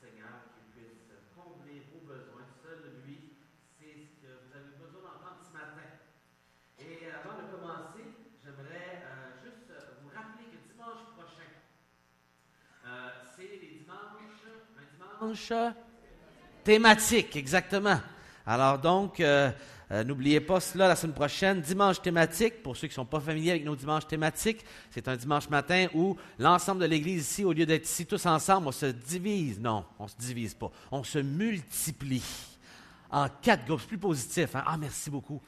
Seigneur qui puisse combler vos besoins. Seul lui, c'est ce que vous avez besoin d'entendre ce matin. Et avant de commencer, j'aimerais juste vous rappeler que dimanche prochain, c'est les dimanches thématiques, exactement. Alors donc, n'oubliez pas cela la semaine prochaine, dimanche thématique. Pour ceux qui ne sont pas familiers avec nos dimanches thématiques, c'est un dimanche matin où l'ensemble de l'Église ici, au lieu d'être ici tous ensemble, on se divise. Non, on ne se divise pas. On se multiplie en 4 groupes. C'est plus positif. Hein? Ah, merci beaucoup.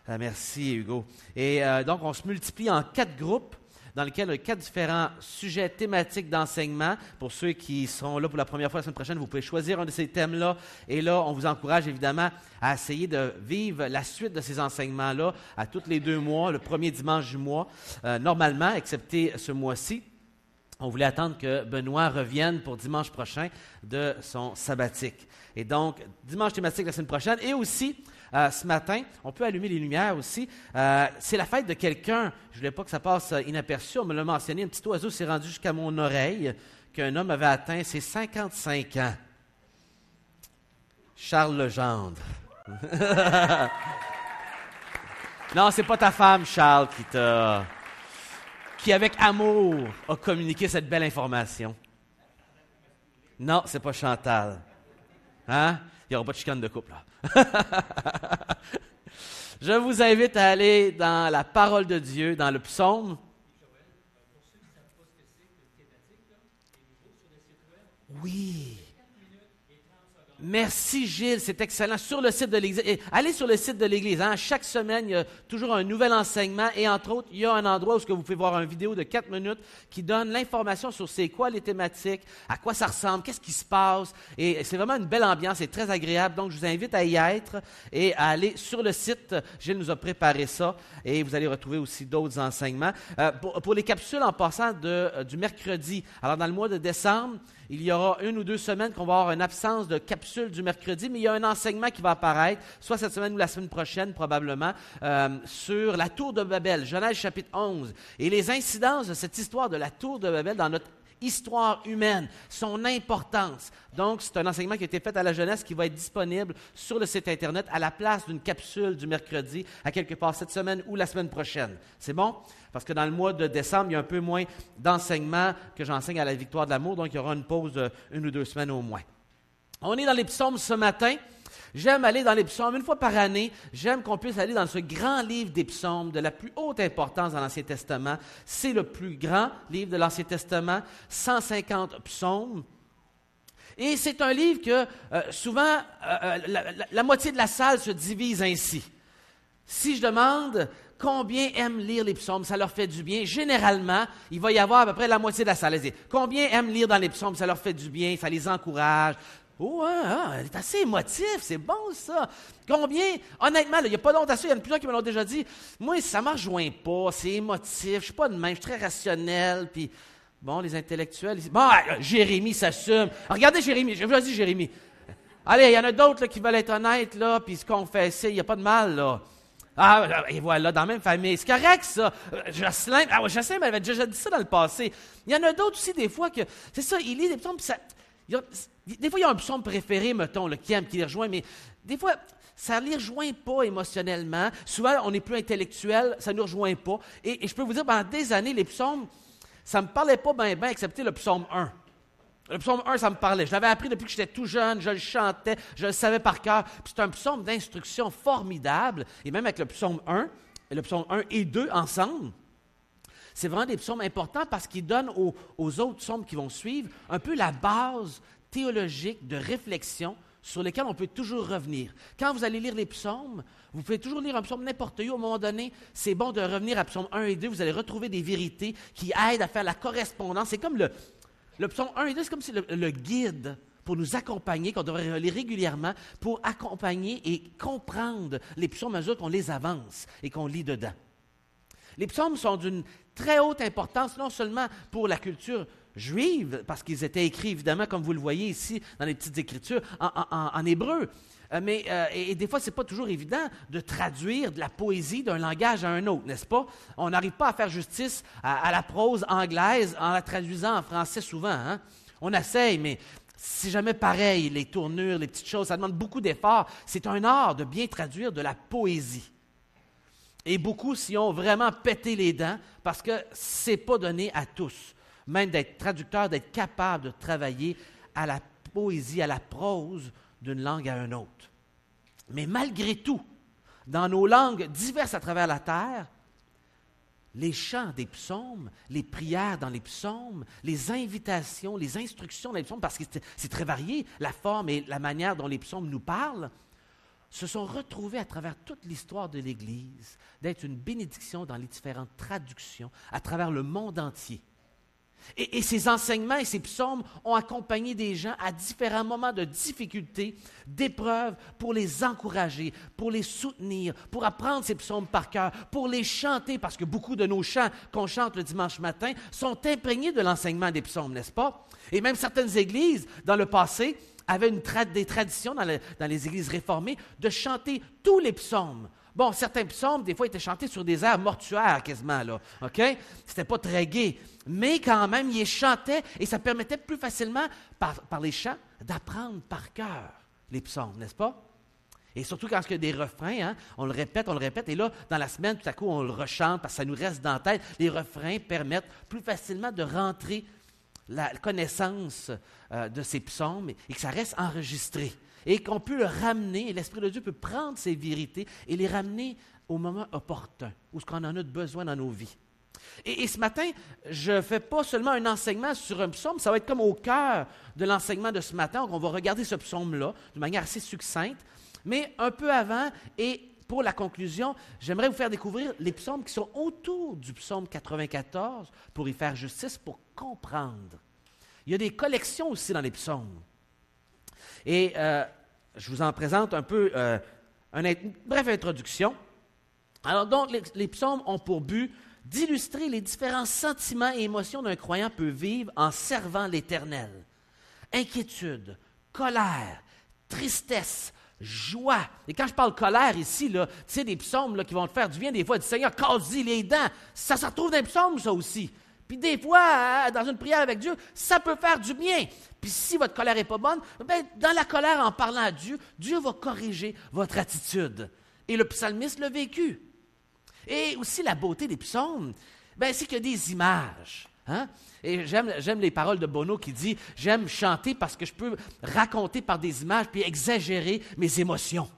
Merci, Hugo. Et donc, on se multiplie en 4 groupes dans lesquels il y a 4 différents sujets thématiques d'enseignement. Pour ceux qui seront là pour la première fois la semaine prochaine, vous pouvez choisir un de ces thèmes-là. Et là, on vous encourage évidemment à essayer de vivre la suite de ces enseignements-là à tous les 2 mois, le premier dimanche du mois, normalement, excepté ce mois-ci. On voulait attendre que Benoît revienne pour dimanche prochain de son sabbatique. Et donc, dimanche thématique la semaine prochaine. Et aussi, ce matin, on peut allumer les lumières aussi. C'est la fête de quelqu'un. Je ne voulais pas que ça passe inaperçu. On me l'a mentionné. Un petit oiseau s'est rendu jusqu'à mon oreille qu'un homme avait atteint ses 55 ans. Charles Legendre. Non, c'est pas ta femme, Charles, qui avec amour a communiqué cette belle information. Non, c'est pas Chantal. Hein? Il n'y aura pas de chicane de couple, là. Je vous invite à aller dans la parole de Dieu, dans le psaume. Oui. Merci Gilles, c'est excellent. Sur le site de l'Église, allez sur le site de l'Église. Hein? Chaque semaine, il y a toujours un nouvel enseignement et entre autres, il y a un endroit où vous pouvez voir une vidéo de 4 minutes qui donne l'information sur c'est quoi les thématiques, à quoi ça ressemble, qu'est-ce qui se passe. Et c'est vraiment une belle ambiance, c'est très agréable. Donc, je vous invite à y être et à aller sur le site. Gilles nous a préparé ça et vous allez retrouver aussi d'autres enseignements. Pour les capsules en passant du mercredi, alors dans le mois de décembre, il y aura 1 ou 2 semaines qu'on va avoir une absence de capsule du mercredi, mais il y a un enseignement qui va apparaître, soit cette semaine ou la semaine prochaine probablement, sur la tour de Babel, Genèse chapitre 11, et les incidences de cette histoire de la tour de Babel dans notre histoire humaine, son importance. Donc, c'est un enseignement qui a été fait à la jeunesse qui va être disponible sur le site Internet à la place d'une capsule du mercredi à quelque part cette semaine ou la semaine prochaine. C'est bon? Parce que dans le mois de décembre, il y a un peu moins d'enseignements que j'enseigne à la Victoire de l'amour, donc il y aura une pause de 1 ou 2 semaines au moins. On est dans les psaumes ce matin. J'aime aller dans les psaumes. Une fois par année, j'aime qu'on puisse aller dans ce grand livre des psaumes de la plus haute importance dans l'Ancien Testament. C'est le plus grand livre de l'Ancien Testament, 150 psaumes. Et c'est un livre que souvent, la moitié de la salle se divise ainsi. Si je demande combien aiment lire les psaumes, ça leur fait du bien, généralement, il va y avoir à peu près la moitié de la salle. Combien aiment lire dans les psaumes, ça leur fait du bien, ça les encourage. Oh, elle est assez émotif, c'est bon ça. Combien, honnêtement, il n'y a pas longtemps, il y en a plusieurs qui me l'ont déjà dit, moi, ça ne me rejoint pas, c'est émotif, je ne suis pas de même, je suis très rationnel, puis bon, les intellectuels, bon, Jérémie s'assume. Regardez Jérémie, je vous dis Jérémie. Allez, il y en a d'autres là, qui veulent être honnêtes, là, puis se confesser, il n'y a pas de mal, là. Ah, et voilà, dans la même famille. C'est correct, ça. Jocelyn, Jocelyn m'avait déjà dit ça dans le passé. Il y en a d'autres aussi, des fois, que, c'est ça, il lit des psaumes, puis ça, des fois, il y a un psaume préféré, mettons, qui aime, qui les rejoint, mais des fois, ça ne les rejoint pas émotionnellement. Souvent, on est plus intellectuel, ça ne nous rejoint pas. Et je peux vous dire, pendant des années, les psaumes, ça ne me parlait pas bien, excepté le psaume 1. Le psaume 1, ça me parlait. Je l'avais appris depuis que j'étais tout jeune, je le chantais, je le savais par cœur. Puis c'est un psaume d'instruction formidable. Et même avec le psaume 1, et le psaume 1 et 2 ensemble, c'est vraiment des psaumes importants parce qu'ils donnent aux autres psaumes qui vont suivre un peu la base théologique de réflexion sur lesquelles on peut toujours revenir. Quand vous allez lire les psaumes, vous pouvez toujours lire un psaume n'importe où. À un moment donné, c'est bon de revenir à psaume 1 et 2. Vous allez retrouver des vérités qui aident à faire la correspondance. C'est comme le psaume 1 et 2, c'est comme si le guide pour nous accompagner, qu'on devrait relire régulièrement, pour accompagner et comprendre les psaumes à mesure qu'on les avance et qu'on lit dedans. Les psaumes sont d'une très haute importance, non seulement pour la culture juive, parce qu'ils étaient écrits, évidemment, comme vous le voyez ici, dans les petites écritures, en hébreu. Mais des fois, ce n'est pas toujours évident de traduire de la poésie d'un langage à un autre, n'est-ce pas? On n'arrive pas à faire justice à la prose anglaise en la traduisant en français souvent. Hein? On essaye, mais C'est jamais pareil, les tournures, les petites choses, ça demande beaucoup d'efforts. C'est un art de bien traduire de la poésie. Et beaucoup s'y ont vraiment pété les dents parce que ce n'est pas donné à tous. Même d'être traducteur, d'être capable de travailler à la poésie, à la prose d'une langue à une autre. Mais malgré tout, dans nos langues diverses à travers la terre, les chants des psaumes, les prières dans les psaumes, les invitations, les instructions dans les psaumes, parce que c'est très varié, la forme et la manière dont les psaumes nous parlent, se sont retrouvés à travers toute l'histoire de l'Église, d'être une bénédiction dans les différentes traductions à travers le monde entier. Et ces enseignements et ces psaumes ont accompagné des gens à différents moments de difficulté, d'épreuves, pour les encourager, pour les soutenir, pour apprendre ces psaumes par cœur, pour les chanter, parce que beaucoup de nos chants qu'on chante le dimanche matin sont imprégnés de l'enseignement des psaumes, n'est-ce pas? Et même certaines églises, dans le passé, avaient des traditions dans les églises réformées de chanter tous les psaumes. Bon, certains psaumes, des fois, étaient chantés sur des airs mortuaires quasiment, là, OK? C'était pas très gai. Mais quand même, ils les chantaient et ça permettait plus facilement, par les chants, d'apprendre par cœur les psaumes, n'est-ce pas? Et surtout quand il y a des refrains, hein, on le répète, et là, dans la semaine, tout à coup, on le rechante parce que ça nous reste dans la tête. Les refrains permettent plus facilement de rentrer la connaissance de ces psaumes et que ça reste enregistré. Et qu'on peut le ramener, et l'Esprit de Dieu peut prendre ces vérités et les ramener au moment opportun, où ce qu'on en a besoin dans nos vies. Et ce matin, je ne fais pas seulement un enseignement sur un psaume, ça va être comme au cœur de l'enseignement de ce matin. Donc on va regarder ce psaume-là de manière assez succincte, mais un peu avant, et pour la conclusion, j'aimerais vous faire découvrir les psaumes qui sont autour du psaume 94 pour y faire justice, pour comprendre. Il y a des collections aussi dans les psaumes. Et je vous en présente un peu une brève introduction. Alors donc, les psaumes ont pour but d'illustrer les différents sentiments et émotions d'un croyant peut vivre en servant l'Éternel. Inquiétude, colère, tristesse, joie. Et quand je parle colère ici, là, tu sais, des psaumes là, qui vont te faire du bien, des fois, du Seigneur, casse-y les dents. Ça se retrouve dans les psaumes, ça aussi. Puis des fois, dans une prière avec Dieu, ça peut faire du bien. Puis si votre colère n'est pas bonne, bien, dans la colère, en parlant à Dieu, Dieu va corriger votre attitude. Et le psalmiste l'a vécu. Et aussi la beauté des psaumes, bien, c'est qu'il y a des images. Hein? Et j'aime les paroles de Bono qui dit « J'aime chanter parce que je peux raconter par des images puis exagérer mes émotions.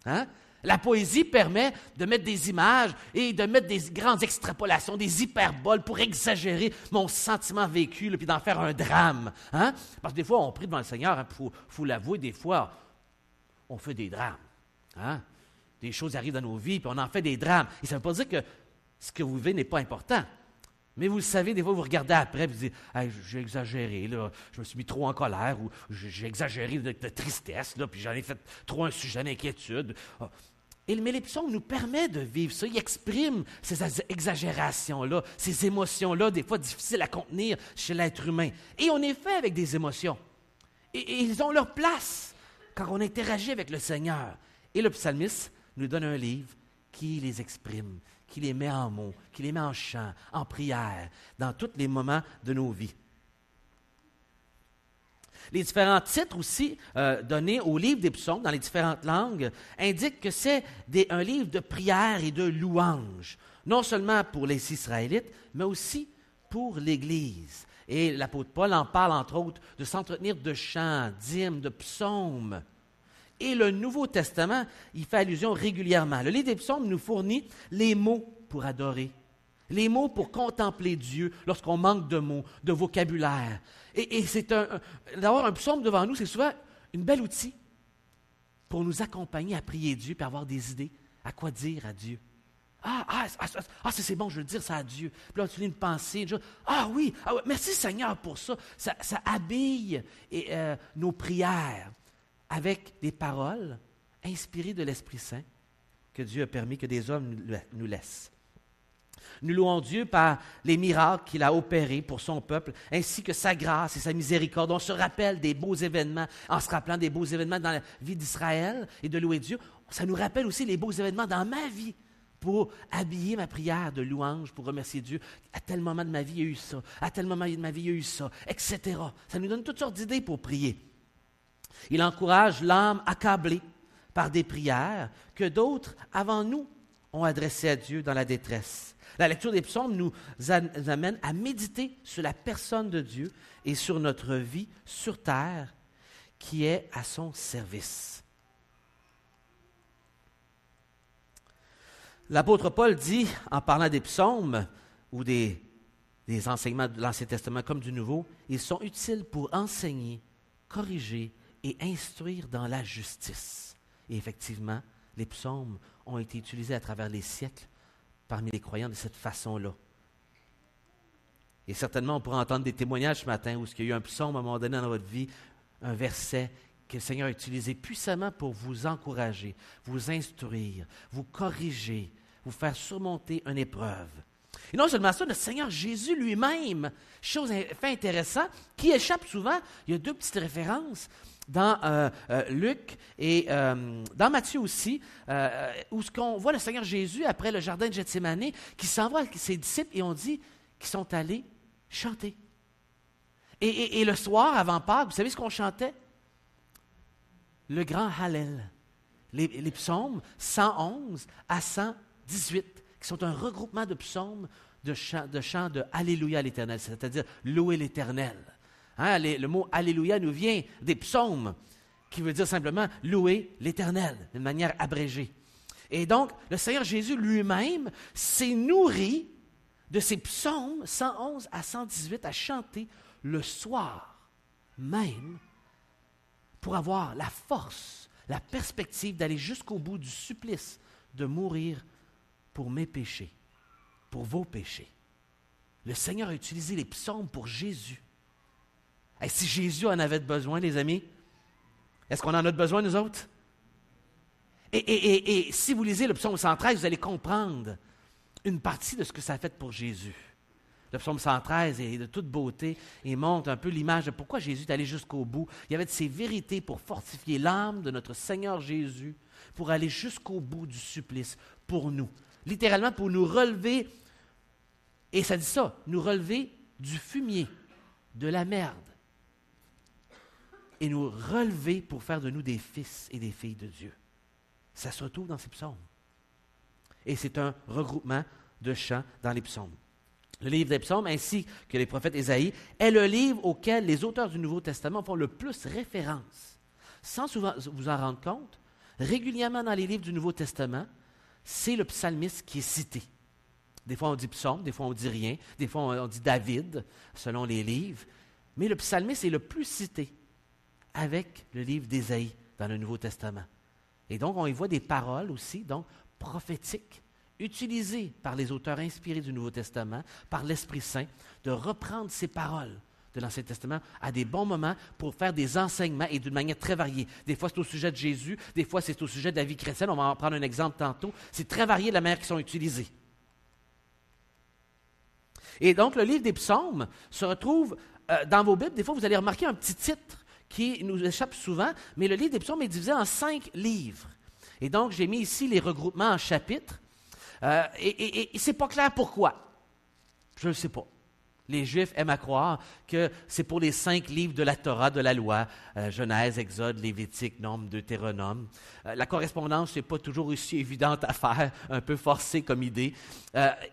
Hein? » La poésie permet de mettre des images et de mettre des grandes extrapolations, des hyperboles pour exagérer mon sentiment vécu, puis d'en faire un drame. Hein? Parce que des fois, on prie devant le Seigneur, il faut l'avouer, des fois, on fait des drames. Hein? Des choses arrivent dans nos vies, puis on en fait des drames. Et ça ne veut pas dire que ce que vous vivez n'est pas important. Mais vous le savez, des fois, vous regardez après et vous dites hey, « J'ai exagéré, là, je me suis mis trop en colère, ou j'ai exagéré de tristesse, là, puis j'en ai fait trop un sujet d'inquiétude. » Mais les psaumes nous permettent de vivre ça. Ils expriment ces exagérations-là, ces émotions-là, des fois difficiles à contenir chez l'être humain. Et on est fait avec des émotions. Et ils ont leur place quand on interagit avec le Seigneur. Et le psalmiste nous donne un livre qui les exprime, qui les met en mots, qui les met en chant, en prière, dans tous les moments de nos vies. Les différents titres aussi donnés au livre des psaumes dans les différentes langues indiquent que c'est un livre de prière et de louange, non seulement pour les Israélites, mais aussi pour l'Église. Et l'apôtre Paul en parle, entre autres, de s'entretenir de chants, d'hymnes, de psaumes. Et le Nouveau Testament y fait allusion régulièrement. Le livre des psaumes nous fournit les mots pour adorer, les mots pour contempler Dieu lorsqu'on manque de mots, de vocabulaire. Et c'est d'avoir un psaume devant nous, c'est souvent une belle outil pour nous accompagner à prier Dieu et avoir des idées à quoi dire à Dieu. C'est bon, je veux dire ça à Dieu. Puis là, tu lis une pensée, oui, merci Seigneur pour ça. Ça habille nos prières avec des paroles inspirées de l'Esprit Saint que Dieu a permis que des hommes nous laissent. Nous louons Dieu par les miracles qu'il a opérés pour son peuple, ainsi que sa grâce et sa miséricorde. On se rappelle des beaux événements, en se rappelant des beaux événements dans la vie d'Israël et de louer Dieu. Ça nous rappelle aussi les beaux événements dans ma vie, pour habiller ma prière de louange, pour remercier Dieu. À tel moment de ma vie, il y a eu ça. À tel moment de ma vie, il y a eu ça, etc. Ça nous donne toutes sortes d'idées pour prier. Il encourage l'âme accablée par des prières que d'autres avant nous ont adressées à Dieu dans la détresse. La lecture des psaumes nous amène à méditer sur la personne de Dieu et sur notre vie sur terre qui est à son service. L'apôtre Paul dit, en parlant des psaumes ou des enseignements de l'Ancien Testament comme du Nouveau, ils sont utiles pour enseigner, corriger et instruire dans la justice. Et effectivement, les psaumes ont été utilisés à travers les siècles parmi les croyants de cette façon-là. Et certainement, on pourra entendre des témoignages ce matin où il y a eu un psaume à un moment donné dans votre vie, un verset que le Seigneur a utilisé puissamment pour vous encourager, vous instruire, vous corriger, vous faire surmonter une épreuve. Et non seulement ça, le Seigneur Jésus lui-même, chose fait intéressante, qui échappe souvent, il y a deux petites références dans Luc et dans Matthieu aussi, où on voit le Seigneur Jésus, après le jardin de Gethsémani, qui s'envoie avec ses disciples et on dit qu'ils sont allés chanter. Et le soir, avant Pâques, vous savez ce qu'on chantait? Le grand Hallel. Les psaumes 111 à 118, qui sont un regroupement de psaumes de chants de Alléluia à l'Éternel, c'est-à-dire louer l'Éternel. Hein, le mot Alléluia nous vient des psaumes, qui veut dire simplement louer l'Éternel, d'une manière abrégée. Et donc, le Seigneur Jésus lui-même s'est nourri de ces psaumes 111 à 118 à chanter le soir même pour avoir la force, la perspective d'aller jusqu'au bout du supplice, de mourir pour mes péchés, pour vos péchés. Le Seigneur a utilisé les psaumes pour Jésus. Et si Jésus en avait besoin, les amis, est-ce qu'on en a besoin, nous autres? Et si vous lisez le psaume 113, vous allez comprendre une partie de ce que ça a fait pour Jésus. Le psaume 113 est de toute beauté et montre un peu l'image de pourquoi Jésus est allé jusqu'au bout. Il y avait de ces vérités pour fortifier l'âme de notre Seigneur Jésus, pour aller jusqu'au bout du supplice pour nous. Littéralement, pour nous relever, et ça dit ça, nous relever du fumier, de la merde, et nous relever pour faire de nous des fils et des filles de Dieu. Ça se retrouve dans ces psaumes. Et c'est un regroupement de chants dans les psaumes. Le livre des psaumes, ainsi que les prophètes Ésaïe, est le livre auquel les auteurs du Nouveau Testament font le plus référence. Sans souvent vous en rendre compte, régulièrement dans les livres du Nouveau Testament, c'est le psalmiste qui est cité. Des fois on dit psaume, des fois on dit rien, des fois on dit David, selon les livres. Mais le psalmiste est le plus cité avec le livre d'Ésaïe dans le Nouveau Testament. Et donc on y voit des paroles aussi, donc prophétiques, utilisées par les auteurs inspirés du Nouveau Testament, par l'Esprit Saint, de reprendre ces paroles de l'Ancien Testament à des bons moments pour faire des enseignements et d'une manière très variée. Des fois, c'est au sujet de Jésus, des fois, c'est au sujet de la vie chrétienne. On va en prendre un exemple tantôt. C'est très varié de la manière qu'ils sont utilisés. Et donc, le livre des psaumes se retrouve dans vos Bibles. Des fois, vous allez remarquer un petit titre qui nous échappe souvent, mais le livre des psaumes est divisé en 5 livres. Et donc, j'ai mis ici les regroupements en chapitres. Et c'est pas clair pourquoi. Je ne sais pas. Les Juifs aiment à croire que c'est pour les 5 livres de la Torah, de la loi, Genèse, Exode, Lévitique, Nombre, Deutéronome. La correspondance n'est pas toujours aussi évidente à faire, un peu forcée comme idée.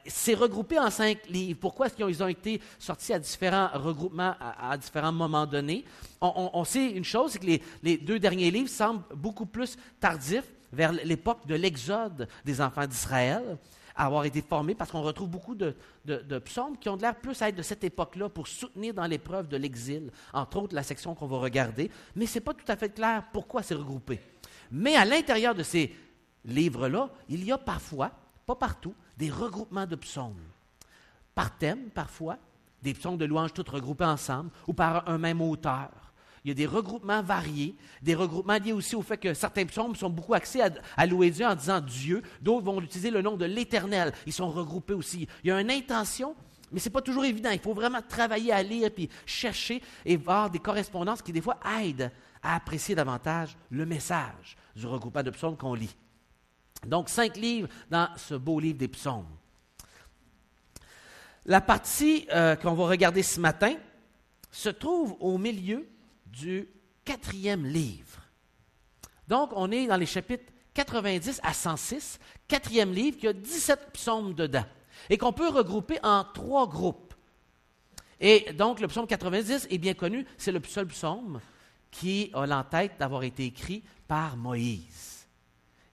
C'est regroupé en 5 livres. Pourquoi est-ce qu'ils ont été sortis à différents regroupements à différents moments donnés? On sait une chose, c'est que les 2 derniers livres semblent beaucoup plus tardifs, vers l'époque de l'exode des enfants d'Israël, à avoir été formés, parce qu'on retrouve beaucoup de psaumes qui ont l'air plus à être de cette époque-là pour soutenir dans l'épreuve de l'exil, entre autres la section qu'on va regarder, mais ce n'est pas tout à fait clair pourquoi c'est regroupé. Mais à l'intérieur de ces livres-là, il y a parfois, pas partout, des regroupements de psaumes. Par thème, parfois, des psaumes de louanges toutes regroupés ensemble, ou par un même auteur. Il y a des regroupements variés, des regroupements liés aussi au fait que certains psaumes sont beaucoup axés à louer Dieu en disant Dieu, d'autres vont utiliser le nom de l'Éternel. Ils sont regroupés aussi. Il y a une intention, mais ce n'est pas toujours évident. Il faut vraiment travailler à lire, puis chercher et voir des correspondances qui, des fois, aident à apprécier davantage le message du regroupement de psaumes qu'on lit. Donc, 5 livres dans ce beau livre des psaumes. La partie qu'on va regarder ce matin se trouve au milieu du 4e livre. Donc, on est dans les chapitres 90 à 106, 4e livre, qui a 17 psaumes dedans, et qu'on peut regrouper en 3 groupes. Et donc, le psaume 90 est bien connu, c'est le seul psaume qui a l'entête d'avoir été écrit par Moïse.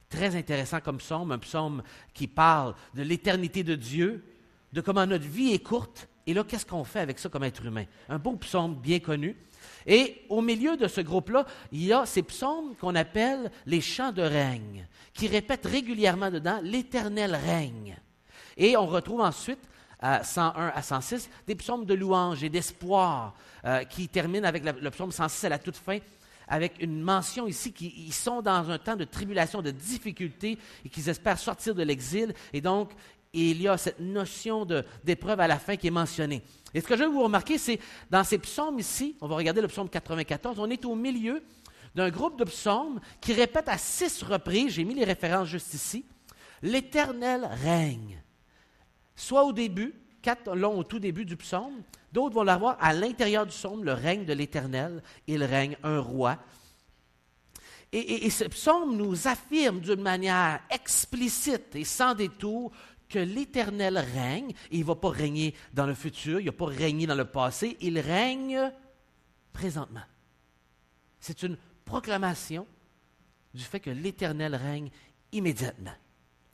Très intéressant comme psaume, un psaume qui parle de l'éternité de Dieu, de comment notre vie est courte, et là, qu'est-ce qu'on fait avec ça comme être humain? Un beau psaume bien connu. Et au milieu de ce groupe-là, il y a ces psaumes qu'on appelle les chants de règne, qui répètent régulièrement dedans « l'Éternel règne ». Et on retrouve ensuite, à 101 à 106, des psaumes de louange et d'espoir qui terminent avec le psaume 106 à la toute fin, avec une mention ici qu'ils sont dans un temps de tribulation, de difficulté, et qu'ils espèrent sortir de l'exil. Et donc, il y a cette notion d'épreuve à la fin qui est mentionnée. Et ce que je veux vous remarquer, c'est dans ces psaumes ici, on va regarder le psaume 94, on est au milieu d'un groupe de psaumes qui répètent à 6 reprises, j'ai mis les références juste ici, « l'Éternel règne ». Soit au début, 4 l'ont au tout début du psaume, d'autres vont l'avoir à l'intérieur du psaume, le règne de l'Éternel, il règne, un roi. Et ce psaume nous affirme d'une manière explicite et sans détour que l'Éternel règne, et il ne va pas régner dans le futur, il ne va pas régner dans le passé, il règne présentement. C'est une proclamation du fait que l'Éternel règne immédiatement.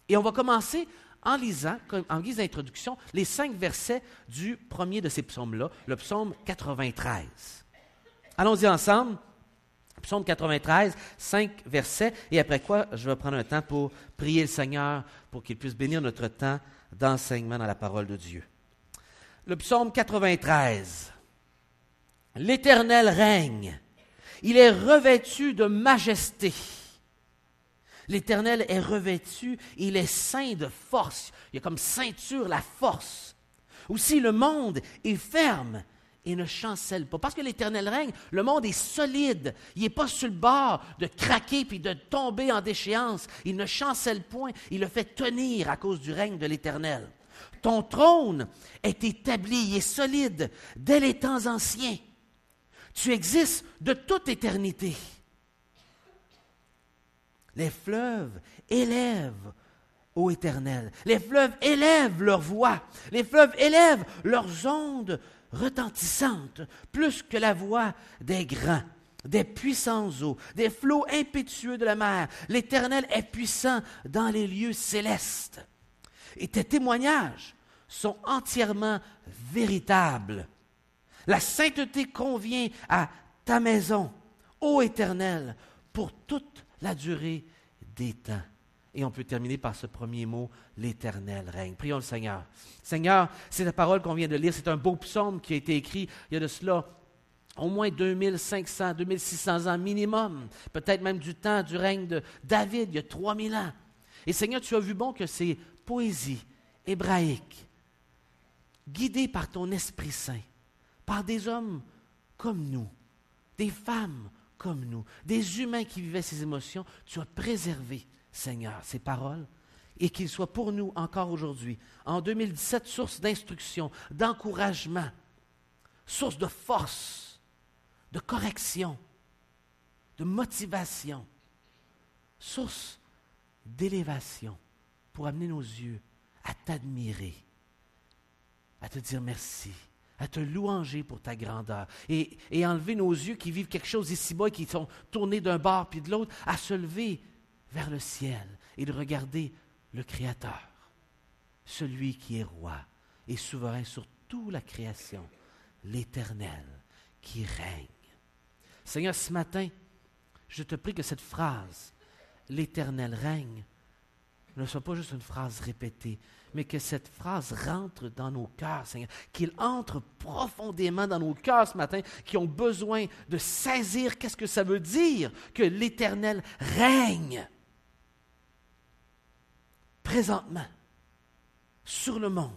Et on va commencer en lisant, en guise d'introduction, les 5 versets du premier de ces psaumes-là, le psaume 93. Allons-y ensemble. Psaume 93, 5 versets, et après quoi, je vais prendre un temps pour prier le Seigneur pour qu'il puisse bénir notre temps d'enseignement dans la parole de Dieu. Le psaume 93. L'Éternel règne. Il est revêtu de majesté. L'Éternel est revêtu, il est ceint de force. Il y a comme ceinture la force. Aussi, le monde est ferme et ne chancelle pas. Parce que l'Éternel règne, le monde est solide. Il n'est pas sur le bord de craquer puis de tomber en déchéance. Il ne chancelle point. Il le fait tenir à cause du règne de l'Éternel. Ton trône est établi, il est solide dès les temps anciens. Tu existes de toute éternité. Les fleuves élèvent ô Éternel. Les fleuves élèvent leur voix. Les fleuves élèvent leurs ondes retentissantes, plus que la voix des grands, des puissants eaux, des flots impétueux de la mer. L'Éternel est puissant dans les lieux célestes. Et tes témoignages sont entièrement véritables. La sainteté convient à ta maison, ô Éternel, pour toute la durée des temps. Et on peut terminer par ce premier mot, l'Éternel règne. Prions le Seigneur. Seigneur, c'est la parole qu'on vient de lire. C'est un beau psaume qui a été écrit il y a de cela au moins 2500, 2600 ans minimum. Peut-être même du temps du règne de David, il y a 3000 ans. Et Seigneur, tu as vu bon que ces poésies hébraïques, guidées par ton Esprit Saint, par des hommes comme nous, des femmes comme nous, des humains qui vivaient ces émotions, tu as préservé, Seigneur, ces paroles, et qu'ils soient pour nous encore aujourd'hui, en 2017, source d'instruction, d'encouragement, source de force, de correction, de motivation, source d'élévation pour amener nos yeux à t'admirer, à te dire merci, à te louanger pour ta grandeur et enlever nos yeux qui vivent quelque chose ici-bas et qui sont tournés d'un bord puis de l'autre, à se lever vers le ciel et de regarder le Créateur, celui qui est roi et souverain sur toute la création, l'Éternel qui règne. Seigneur, ce matin, je te prie que cette phrase, l'Éternel règne, ne soit pas juste une phrase répétée, mais que cette phrase rentre dans nos cœurs, Seigneur, qu'il entre profondément dans nos cœurs ce matin, qui ont besoin de saisir qu'est-ce que ça veut dire que l'Éternel règne présentement sur le monde,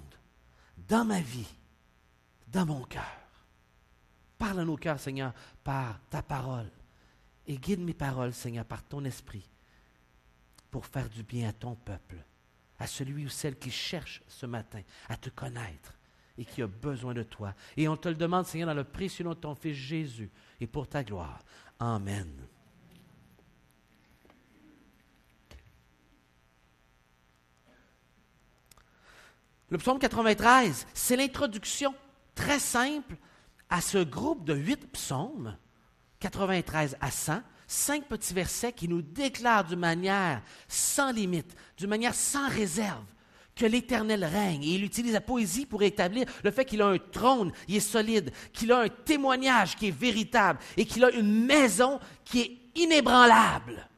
dans ma vie, dans mon cœur. Parle à nos cœurs, Seigneur, par ta parole et guide mes paroles, Seigneur, par ton esprit, pour faire du bien à ton peuple, à celui ou celle qui cherche ce matin à te connaître et qui a besoin de toi. Et on te le demande, Seigneur, dans le précieux nom de ton Fils Jésus et pour ta gloire. Amen. Le psaume 93, c'est l'introduction très simple à ce groupe de 8 psaumes, 93 à 100, 5 petits versets qui nous déclarent d'une manière sans limite, d'une manière sans réserve, que l'Éternel règne. Et il utilise la poésie pour établir le fait qu'il a un trône, il est solide, qu'il a un témoignage qui est véritable et qu'il a une maison qui est inébranlable.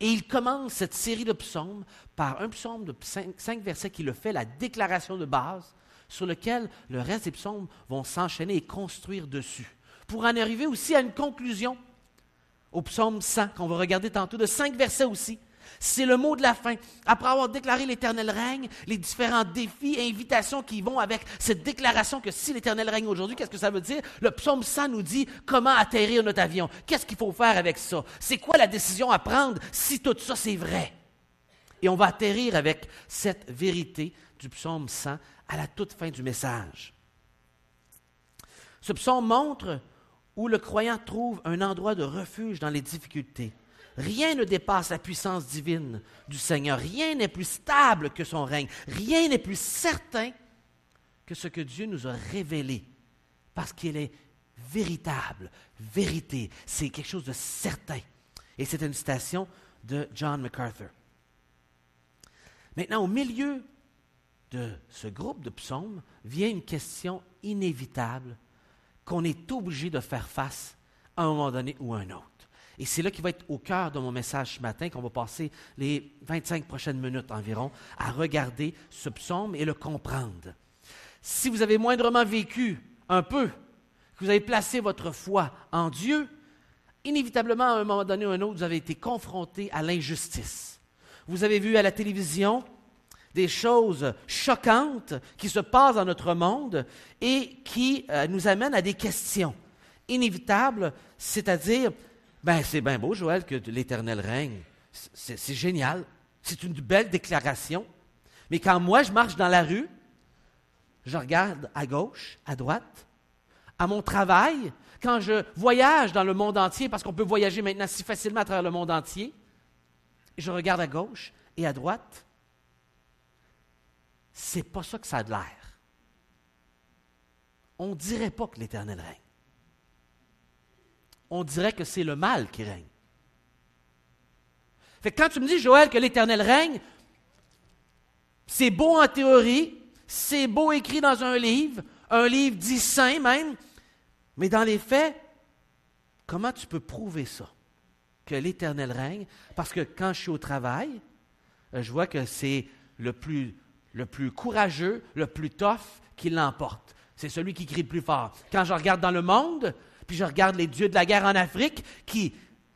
Et il commence cette série de psaumes par un psaume de 5 versets qui le fait la déclaration de base sur lequel le reste des psaumes vont s'enchaîner et construire dessus. Pour en arriver aussi à une conclusion au psaume 100 qu'on va regarder tantôt, de 5 versets aussi. C'est le mot de la fin. Après avoir déclaré l'Éternel règne, les différents défis et invitations qui vont avec cette déclaration que si l'Éternel règne aujourd'hui, qu'est-ce que ça veut dire? Le psaume 100 nous dit comment atterrir notre avion. Qu'est-ce qu'il faut faire avec ça? C'est quoi la décision à prendre si tout ça c'est vrai? Et on va atterrir avec cette vérité du psaume 100 à la toute fin du message. Ce psaume montre où le croyant trouve un endroit de refuge dans les difficultés. Rien ne dépasse la puissance divine du Seigneur. Rien n'est plus stable que son règne. Rien n'est plus certain que ce que Dieu nous a révélé. Parce qu'il est véritable. Vérité. C'est quelque chose de certain. Et c'est une citation de John MacArthur. Maintenant, au milieu de ce groupe de psaumes, vient une question inévitable qu'on est obligé de faire face à un moment donné ou à un autre. Et c'est là qui va être au cœur de mon message ce matin, qu'on va passer les 25 prochaines minutes environ à regarder ce psaume et le comprendre. Si vous avez moindrement vécu un peu, que vous avez placé votre foi en Dieu, inévitablement, à un moment donné ou à un autre, vous avez été confronté à l'injustice. Vous avez vu à la télévision des choses choquantes qui se passent dans notre monde et qui nous amènent à des questions inévitables, c'est-à-dire, c'est bien beau, Joël, que l'Éternel règne. C'est génial. C'est une belle déclaration. Mais quand moi, je marche dans la rue, je regarde à gauche, à droite, à mon travail, quand je voyage dans le monde entier, parce qu'on peut voyager maintenant si facilement à travers le monde entier, je regarde à gauche et à droite, c'est pas ça que ça a de l'air. On ne dirait pas que l'Éternel règne. On dirait que c'est le mal qui règne. Fait que quand tu me dis, Joël, que l'Éternel règne, c'est beau en théorie, c'est beau écrit dans un livre dit saint même, mais dans les faits, comment tu peux prouver ça, que l'Éternel règne? Parce que quand je suis au travail, je vois que c'est le plus courageux, le plus tough qui l'emporte. C'est celui qui crie le plus fort. Quand je regarde dans le monde, puis je regarde les dieux de la guerre en Afrique qui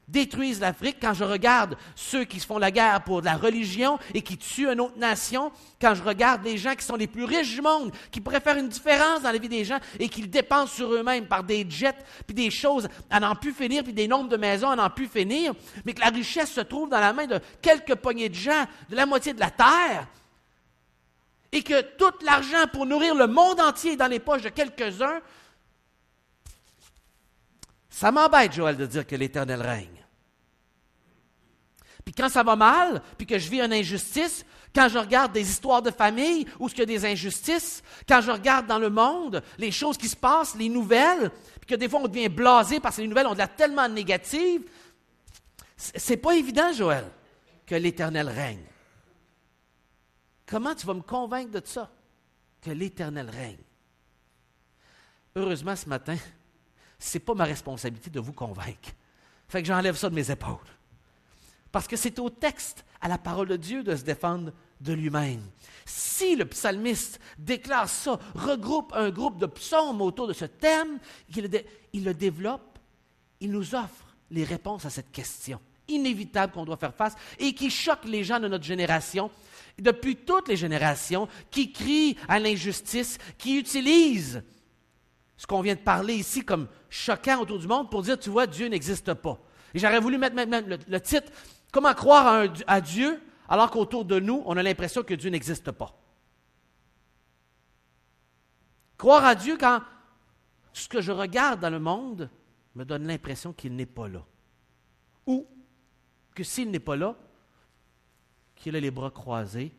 détruisent l'Afrique, quand je regarde ceux qui se font la guerre pour de la religion et qui tuent une autre nation, quand je regarde les gens qui sont les plus riches du monde, qui pourraient faire une différence dans la vie des gens et qui le dépensent sur eux-mêmes par des jets, puis des choses à n'en plus finir, puis des nombres de maisons à n'en plus finir, mais que la richesse se trouve dans la main de quelques poignées de gens, de la moitié de la terre, et que tout l'argent pour nourrir le monde entier est dans les poches de quelques-uns, ça m'embête, Joël, de dire que l'Éternel règne. Puis quand ça va mal, puis que je vis une injustice, quand je regarde des histoires de famille où il y a des injustices, quand je regarde dans le monde les choses qui se passent, les nouvelles, puis que des fois on devient blasé parce que les nouvelles ont de l'air tellement négatives, c'est pas évident, Joël, que l'Éternel règne. Comment tu vas me convaincre de ça, que l'Éternel règne? Heureusement, ce matin, ce n'est pas ma responsabilité de vous convaincre. Fait que j'enlève ça de mes épaules. Parce que c'est au texte, à la parole de Dieu, de se défendre de lui-même. Si le psalmiste déclare ça, regroupe un groupe de psaumes autour de ce thème, il le développe, il nous offre les réponses à cette question inévitable qu'on doit faire face et qui choque les gens de notre génération, depuis toutes les générations, qui crient à l'injustice, qui utilisent ce qu'on vient de parler ici comme choquant autour du monde pour dire, tu vois, Dieu n'existe pas. Et j'aurais voulu mettre même le titre, Comment croire à Dieu alors qu'autour de nous, on a l'impression que Dieu n'existe pas? Croire à Dieu quand ce que je regarde dans le monde me donne l'impression qu'il n'est pas là. Ou que s'il n'est pas là, qu'il a les bras croisés,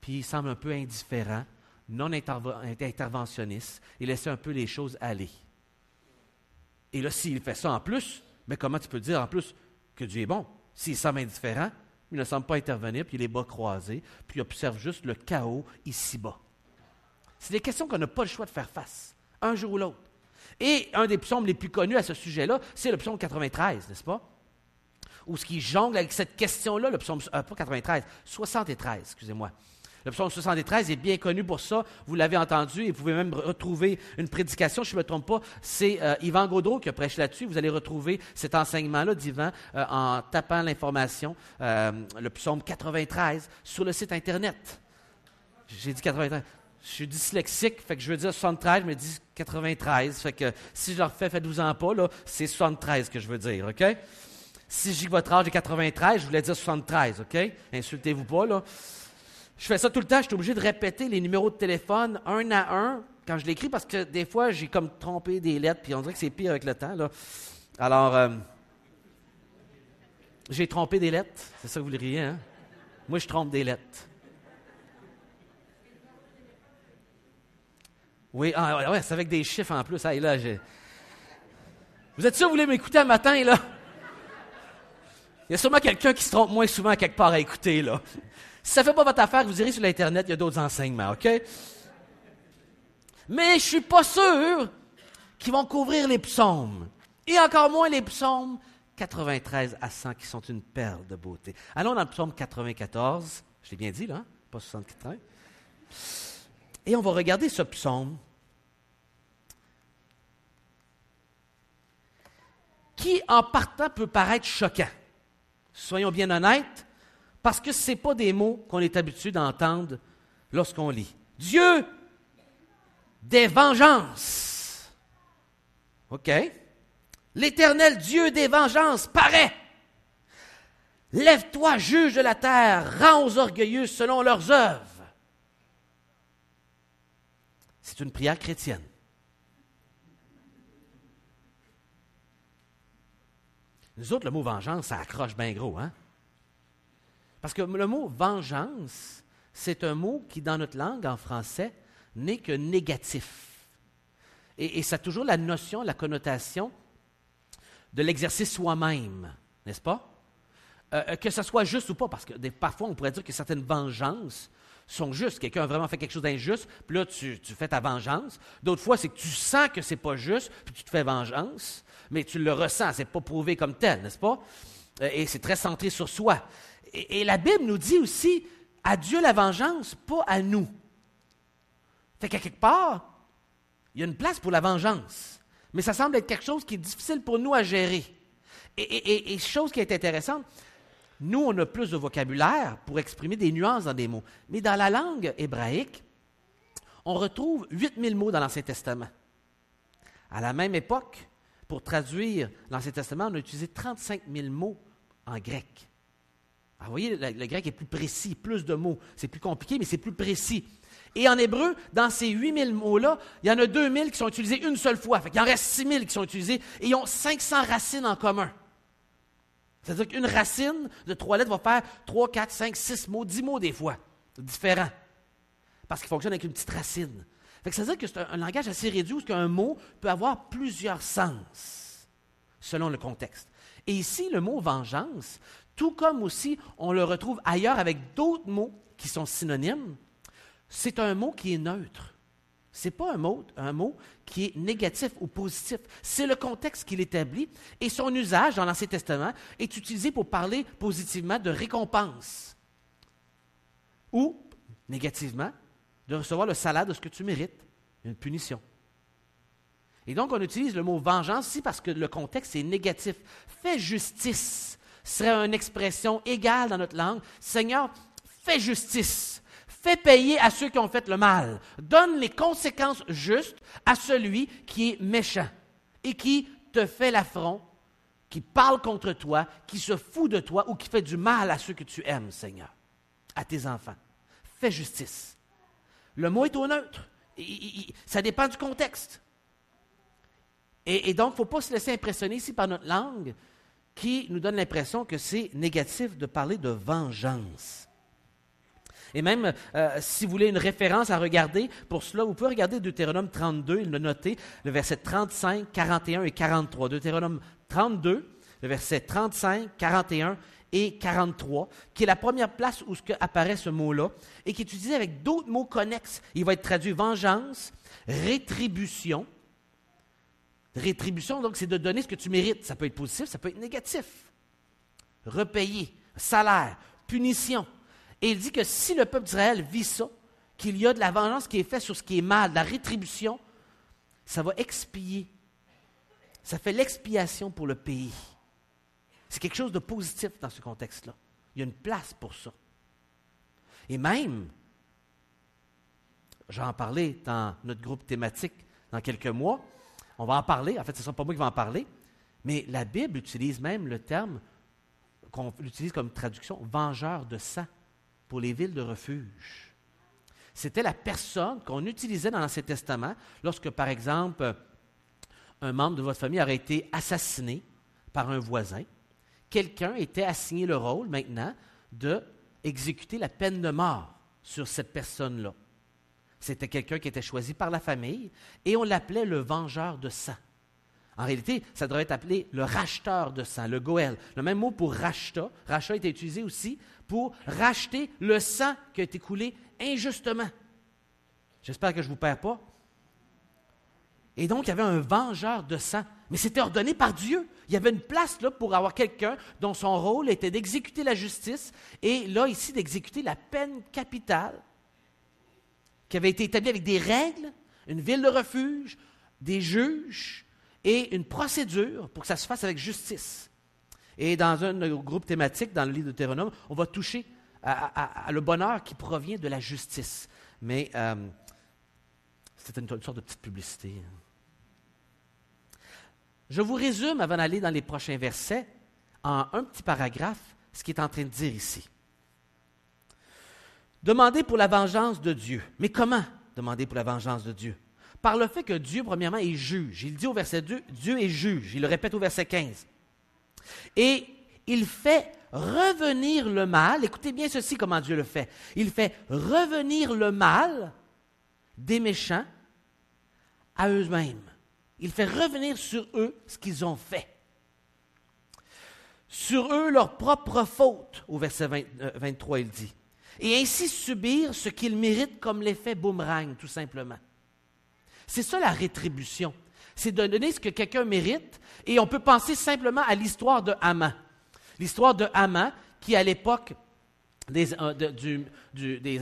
puis il semble un peu indifférent, non interventionniste, il laisse un peu les choses aller. Et là, s'il fait ça en plus, mais comment tu peux dire en plus que Dieu est bon? S'il semble indifférent, il ne semble pas intervenir, puis il a les bras croisés, puis il observe juste le chaos ici-bas. C'est des questions qu'on n'a pas le choix de faire face, un jour ou l'autre. Et un des psaumes les plus connus à ce sujet-là, c'est le psaume 93, n'est-ce pas? Où ce qui jongle avec cette question-là, le psaume, pas 93, 73, excusez-moi. Le psaume 73 est bien connu pour ça. Vous l'avez entendu et vous pouvez même retrouver une prédication, si je ne me trompe pas. C'est Yvan Gaudreau qui a prêché là-dessus. Vous allez retrouver cet enseignement-là d'Yvan en tapant l'information, le psaume 93, sur le site Internet. J'ai dit 93. Je suis dyslexique, fait que je veux dire 73, je me dis 93. Fait que si je le refais, faites-vous-en pas, là, c'est 73 que je veux dire, OK? Si je dis que votre âge est 93, je voulais dire 73, OK? Insultez-vous pas, là. Je fais ça tout le temps, je suis obligé de répéter les numéros de téléphone un à un quand je l'écris parce que des fois, j'ai comme trompé des lettres, puis on dirait que c'est pire avec le temps, là. Alors, j'ai trompé des lettres, c'est ça que vous le riez, hein? Moi, je trompe des lettres. Oui, ouais, c'est avec des chiffres en plus. Hey, là, Vous êtes sûr que vous voulez m'écouter un matin, là? Il y a sûrement quelqu'un qui se trompe moins souvent quelque part à écouter, là. Si ça ne fait pas votre affaire, vous irez sur l'Internet, il y a d'autres enseignements, OK? Mais je ne suis pas sûr qu'ils vont couvrir les psaumes. Et encore moins les psaumes 93 à 100 qui sont une perle de beauté. Allons dans le psaume 94. Je l'ai bien dit, là, hein? Pas 74. Et on va regarder ce psaume qui, en partant, peut paraître choquant. Soyons bien honnêtes, parce que ce n'est pas des mots qu'on est habitué d'entendre lorsqu'on lit. Dieu des vengeances. OK. L'Éternel Dieu des vengeances paraît. Lève-toi, juge de la terre, rends aux orgueilleux selon leurs œuvres. C'est une prière chrétienne. Nous autres, le mot vengeance, ça accroche bien gros, hein? Parce que le mot vengeance, c'est un mot qui, dans notre langue, en français, n'est que négatif. Et ça a toujours la notion, la connotation de l'exercice soi-même, n'est-ce pas? Que ce soit juste ou pas, parce que parfois, on pourrait dire que certaines vengeances sont justes. Quelqu'un a vraiment fait quelque chose d'injuste, puis là, tu fais ta vengeance. D'autres fois, c'est que tu sens que c'est pas juste, puis tu te fais vengeance, mais tu le ressens, c'est pas prouvé comme tel, n'est-ce pas? Et c'est très centré sur soi. Et la Bible nous dit aussi, à Dieu la vengeance, pas à nous. Fait qu'à quelque part, il y a une place pour la vengeance, mais ça semble être quelque chose qui est difficile pour nous à gérer. Et chose qui est intéressante, nous, on a plus de vocabulaire pour exprimer des nuances dans des mots. Mais dans la langue hébraïque, on retrouve 8000 mots dans l'Ancien Testament. À la même époque, pour traduire l'Ancien Testament, on a utilisé 35 000 mots en grec. Alors, vous voyez, le grec est plus précis, plus de mots. C'est plus compliqué, mais c'est plus précis. Et en hébreu, dans ces 8000 mots-là, il y en a 2000 qui sont utilisés une seule fois. Fait qu'il en reste 6000 qui sont utilisés et ils ont 500 racines en commun. C'est-à-dire qu'une racine de 3 lettres va faire 3, 4, 5, 6 mots, 10 mots des fois, différents. Parce qu'il fonctionne avec une petite racine. Fait que ça veut dire que c'est un langage assez réduit où qu'un mot peut avoir plusieurs sens, selon le contexte. Et ici, le mot vengeance, tout comme aussi on le retrouve ailleurs avec d'autres mots qui sont synonymes, c'est un mot qui est neutre. Ce n'est pas un mot qui est négatif ou positif. C'est le contexte qui l'établit et son usage dans l'Ancien Testament est utilisé pour parler positivement de récompense ou négativement de recevoir le salaire de ce que tu mérites, une punition. Et donc, on utilise le mot vengeance ici parce que le contexte est négatif. Fais justice serait une expression égale dans notre langue. Seigneur, fais justice. Fais payer à ceux qui ont fait le mal. Donne les conséquences justes à celui qui est méchant et qui te fait l'affront qui parle contre toi, qui se fout de toi ou qui fait du mal à ceux que tu aimes, Seigneur, à tes enfants. Fais justice. Le mot est au neutre. Ça dépend du contexte. Et donc, il ne faut pas se laisser impressionner ici par notre langue qui nous donne l'impression que c'est négatif de parler de vengeance. Et même, si vous voulez une référence à regarder, pour cela, vous pouvez regarder Deutéronome 32, il l'a noté, le verset 35, 41 et 43. Deutéronome 32, le verset 35, 41 et 43, qui est la première place où apparaît ce mot-là, et qui est utilisé avec d'autres mots connexes. Il va être traduit vengeance, rétribution. Rétribution, donc, c'est de donner ce que tu mérites. Ça peut être positif, ça peut être négatif. Repayer, salaire, punition. Et il dit que si le peuple d'Israël vit ça, qu'il y a de la vengeance qui est faite sur ce qui est mal, de la rétribution, ça va expier. Ça fait l'expiation pour le pays. C'est quelque chose de positif dans ce contexte-là. Il y a une place pour ça. Et même, je vais en parler dans notre groupe thématique dans quelques mois, on va en parler, en fait, ce ne sera pas moi qui vais en parler, mais la Bible utilise même le terme qu'on utilise comme traduction, vengeur de sang, pour les villes de refuge. C'était la personne qu'on utilisait dans l'Ancien Testament lorsque, par exemple, un membre de votre famille aurait été assassiné par un voisin. Quelqu'un était assigné le rôle, maintenant, d'exécuter la peine de mort sur cette personne-là. C'était quelqu'un qui était choisi par la famille et on l'appelait le vengeur de sang. En réalité, ça devrait être appelé le racheteur de sang, le goël. Le même mot pour racheta. Rachat était utilisé aussi pour racheter le sang qui a été coulé injustement. J'espère que je ne vous perds pas. Et donc, il y avait un vengeur de sang. Mais c'était ordonné par Dieu. Il y avait une place là pour avoir quelqu'un dont son rôle était d'exécuter la justice et là, ici, d'exécuter la peine capitale qui avait été établie avec des règles, une ville de refuge, des juges et une procédure pour que ça se fasse avec justice. Et dans un groupe thématique, dans le livre de Deutéronome, on va toucher à le bonheur qui provient de la justice. Mais c'était une sorte de petite publicité. Je vous résume, avant d'aller dans les prochains versets, en un petit paragraphe, ce qu'il est en train de dire ici. Demandez pour la vengeance de Dieu. Mais comment demander pour la vengeance de Dieu? Par le fait que Dieu, premièrement, est juge. Il dit au verset 2, Dieu est juge. Il le répète au verset 15. Et il fait revenir le mal. Écoutez bien ceci, comment Dieu le fait. Il fait revenir le mal des méchants à eux-mêmes. Il fait revenir sur eux ce qu'ils ont fait. Sur eux leur propre faute, au verset 23, il dit. Et ainsi subir ce qu'ils méritent comme l'effet boomerang, tout simplement. C'est ça la rétribution. C'est de donner ce que quelqu'un mérite, et on peut penser simplement à l'histoire de Haman. L'histoire de Haman, qui à l'époque des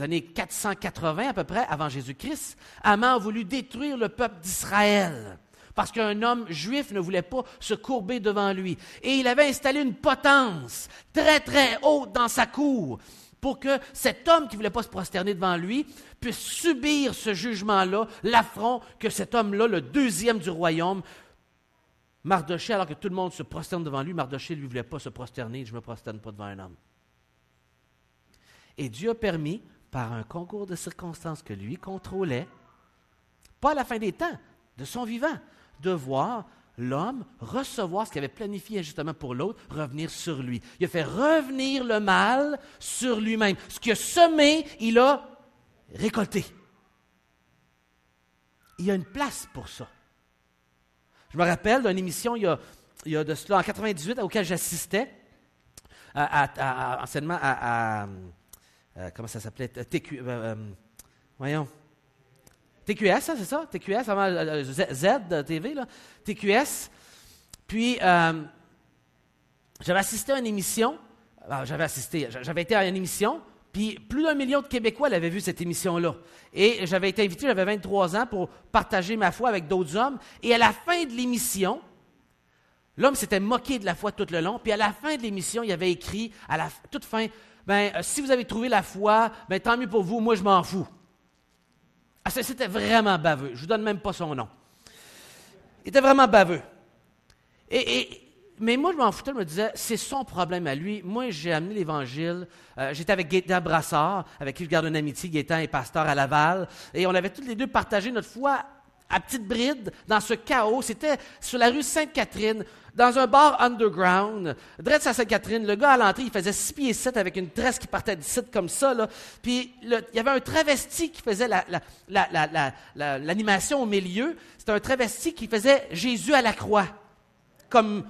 années 480 à peu près, avant Jésus-Christ, Haman a voulu détruire le peuple d'Israël. Parce qu'un homme juif ne voulait pas se courber devant lui. Et il avait installé une potence très, très haute dans sa cour pour que cet homme qui ne voulait pas se prosterner devant lui puisse subir ce jugement-là, l'affront que cet homme-là, le deuxième du royaume, Mardochée, alors que tout le monde se prosterne devant lui, Mardochée, lui, ne voulait pas se prosterner, je ne me prosterne pas devant un homme. Et Dieu a permis, par un concours de circonstances que lui contrôlait, pas à la fin des temps, de son vivant, de voir l'homme recevoir ce qu'il avait planifié justement pour l'autre, revenir sur lui. Il a fait revenir le mal sur lui-même. Ce qu'il a semé, il a récolté. Il y a une place pour ça. Je me rappelle d'une émission, il y a de cela, en 98, auquel j'assistais, anciennement comment ça s'appelait? TQS, hein, c'est ça? TQS, avant Z TV, là. TQS. Puis, j'avais assisté à une émission. J'avais été à une émission, puis plus d'1 million de Québécois l'avaient vu cette émission-là. Et j'avais été invité, j'avais 23 ans, pour partager ma foi avec d'autres hommes. Et à la fin de l'émission, l'homme s'était moqué de la foi tout le long. Puis à la fin de l'émission, il avait écrit, à la toute fin, si vous avez trouvé la foi, tant mieux pour vous, moi je m'en fous. Ah, c'était vraiment baveux. Je ne vous donne même pas son nom. Il était vraiment baveux. Et Mais moi, je m'en foutais, je me disais, c'est son problème à lui. Moi, j'ai amené l'Évangile. J'étais avec Gaétan Brassard, avec qui je garde une amitié. Gaétan est pasteur à Laval. Et on avait tous les deux partagé notre foi à petite bride dans ce chaos. C'était sur la rue Sainte-Catherine, dans un bar underground. Drette à Sainte-Catherine, le gars à l'entrée, il faisait 6 pieds 7 avec une tresse qui partait d'ici comme ça. Là. Puis il y avait un travesti qui faisait l'animation au milieu. C'était un travesti qui faisait Jésus à la croix. Comme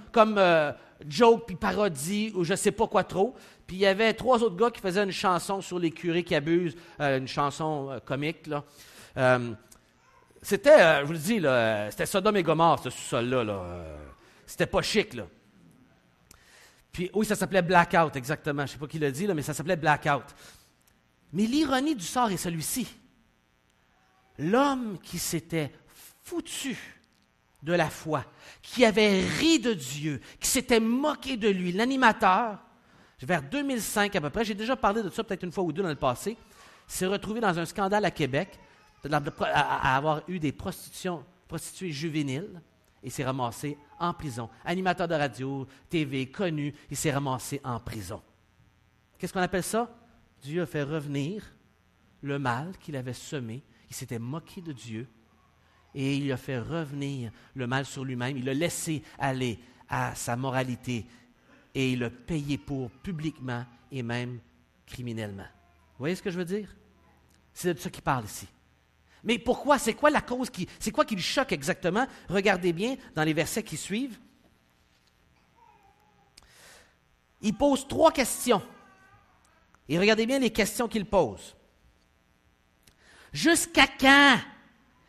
joke puis parodie ou je sais pas quoi trop. Puis il y avait 3 autres gars qui faisaient une chanson sur les curés qui abusent, une chanson comique. Là. C'était, je vous le dis, là, c'était Sodome et Gomorrhe, ce sous-sol-là. Là. C'était pas chic. Là. Puis oui, ça s'appelait Blackout, exactement. Je sais pas qui l'a dit, là, mais ça s'appelait Blackout. Mais l'ironie du sort est celui-ci. L'homme qui s'était foutu de la foi, qui avait ri de Dieu, qui s'était moqué de lui, l'animateur, vers 2005 à peu près, j'ai déjà parlé de ça peut-être une fois ou deux dans le passé, s'est retrouvé dans un scandale à Québec, à avoir eu des prostituées juvéniles, et s'est ramassé en prison. Animateur de radio, TV, connu, il s'est ramassé en prison. Qu'est-ce qu'on appelle ça? Dieu a fait revenir le mal qu'il avait semé, il s'était moqué de Dieu, et il a fait revenir le mal sur lui-même. Il l'a laissé aller à sa moralité et il l'a payé pour publiquement et même criminellement. Vous voyez ce que je veux dire? C'est de ça qu'il parle ici. Mais pourquoi? C'est quoi la cause? C'est quoi qui le choque exactement? Regardez bien dans les versets qui suivent. Il pose 3 questions. Et regardez bien les questions qu'il pose. Jusqu'à quand?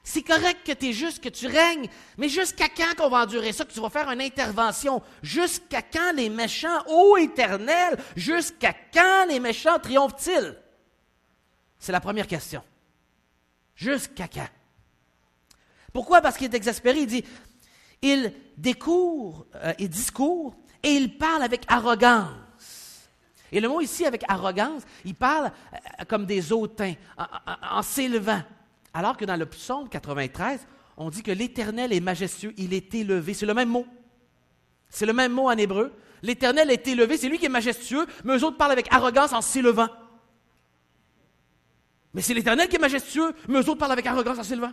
C'est correct que tu es juste, que tu règnes, mais jusqu'à quand qu'on va endurer ça, que tu vas faire une intervention? Jusqu'à quand les méchants, ô Éternel, jusqu'à quand les méchants triomphent-ils? C'est la première question. Jusqu'à quand? Pourquoi? Parce qu'il est exaspéré. Il dit, il discourt et il parle avec arrogance. Et le mot ici, avec arrogance, il parle comme des hautains, en s'élevant. Alors que dans le psaume 93, on dit que l'Éternel est majestueux, il est élevé. C'est le même mot. C'est le même mot en hébreu. L'Éternel est élevé, c'est lui qui est majestueux, mais eux autres parlent avec arrogance en s'élevant. Mais c'est l'Éternel qui est majestueux, mais eux autres parlent avec arrogance en s'élevant.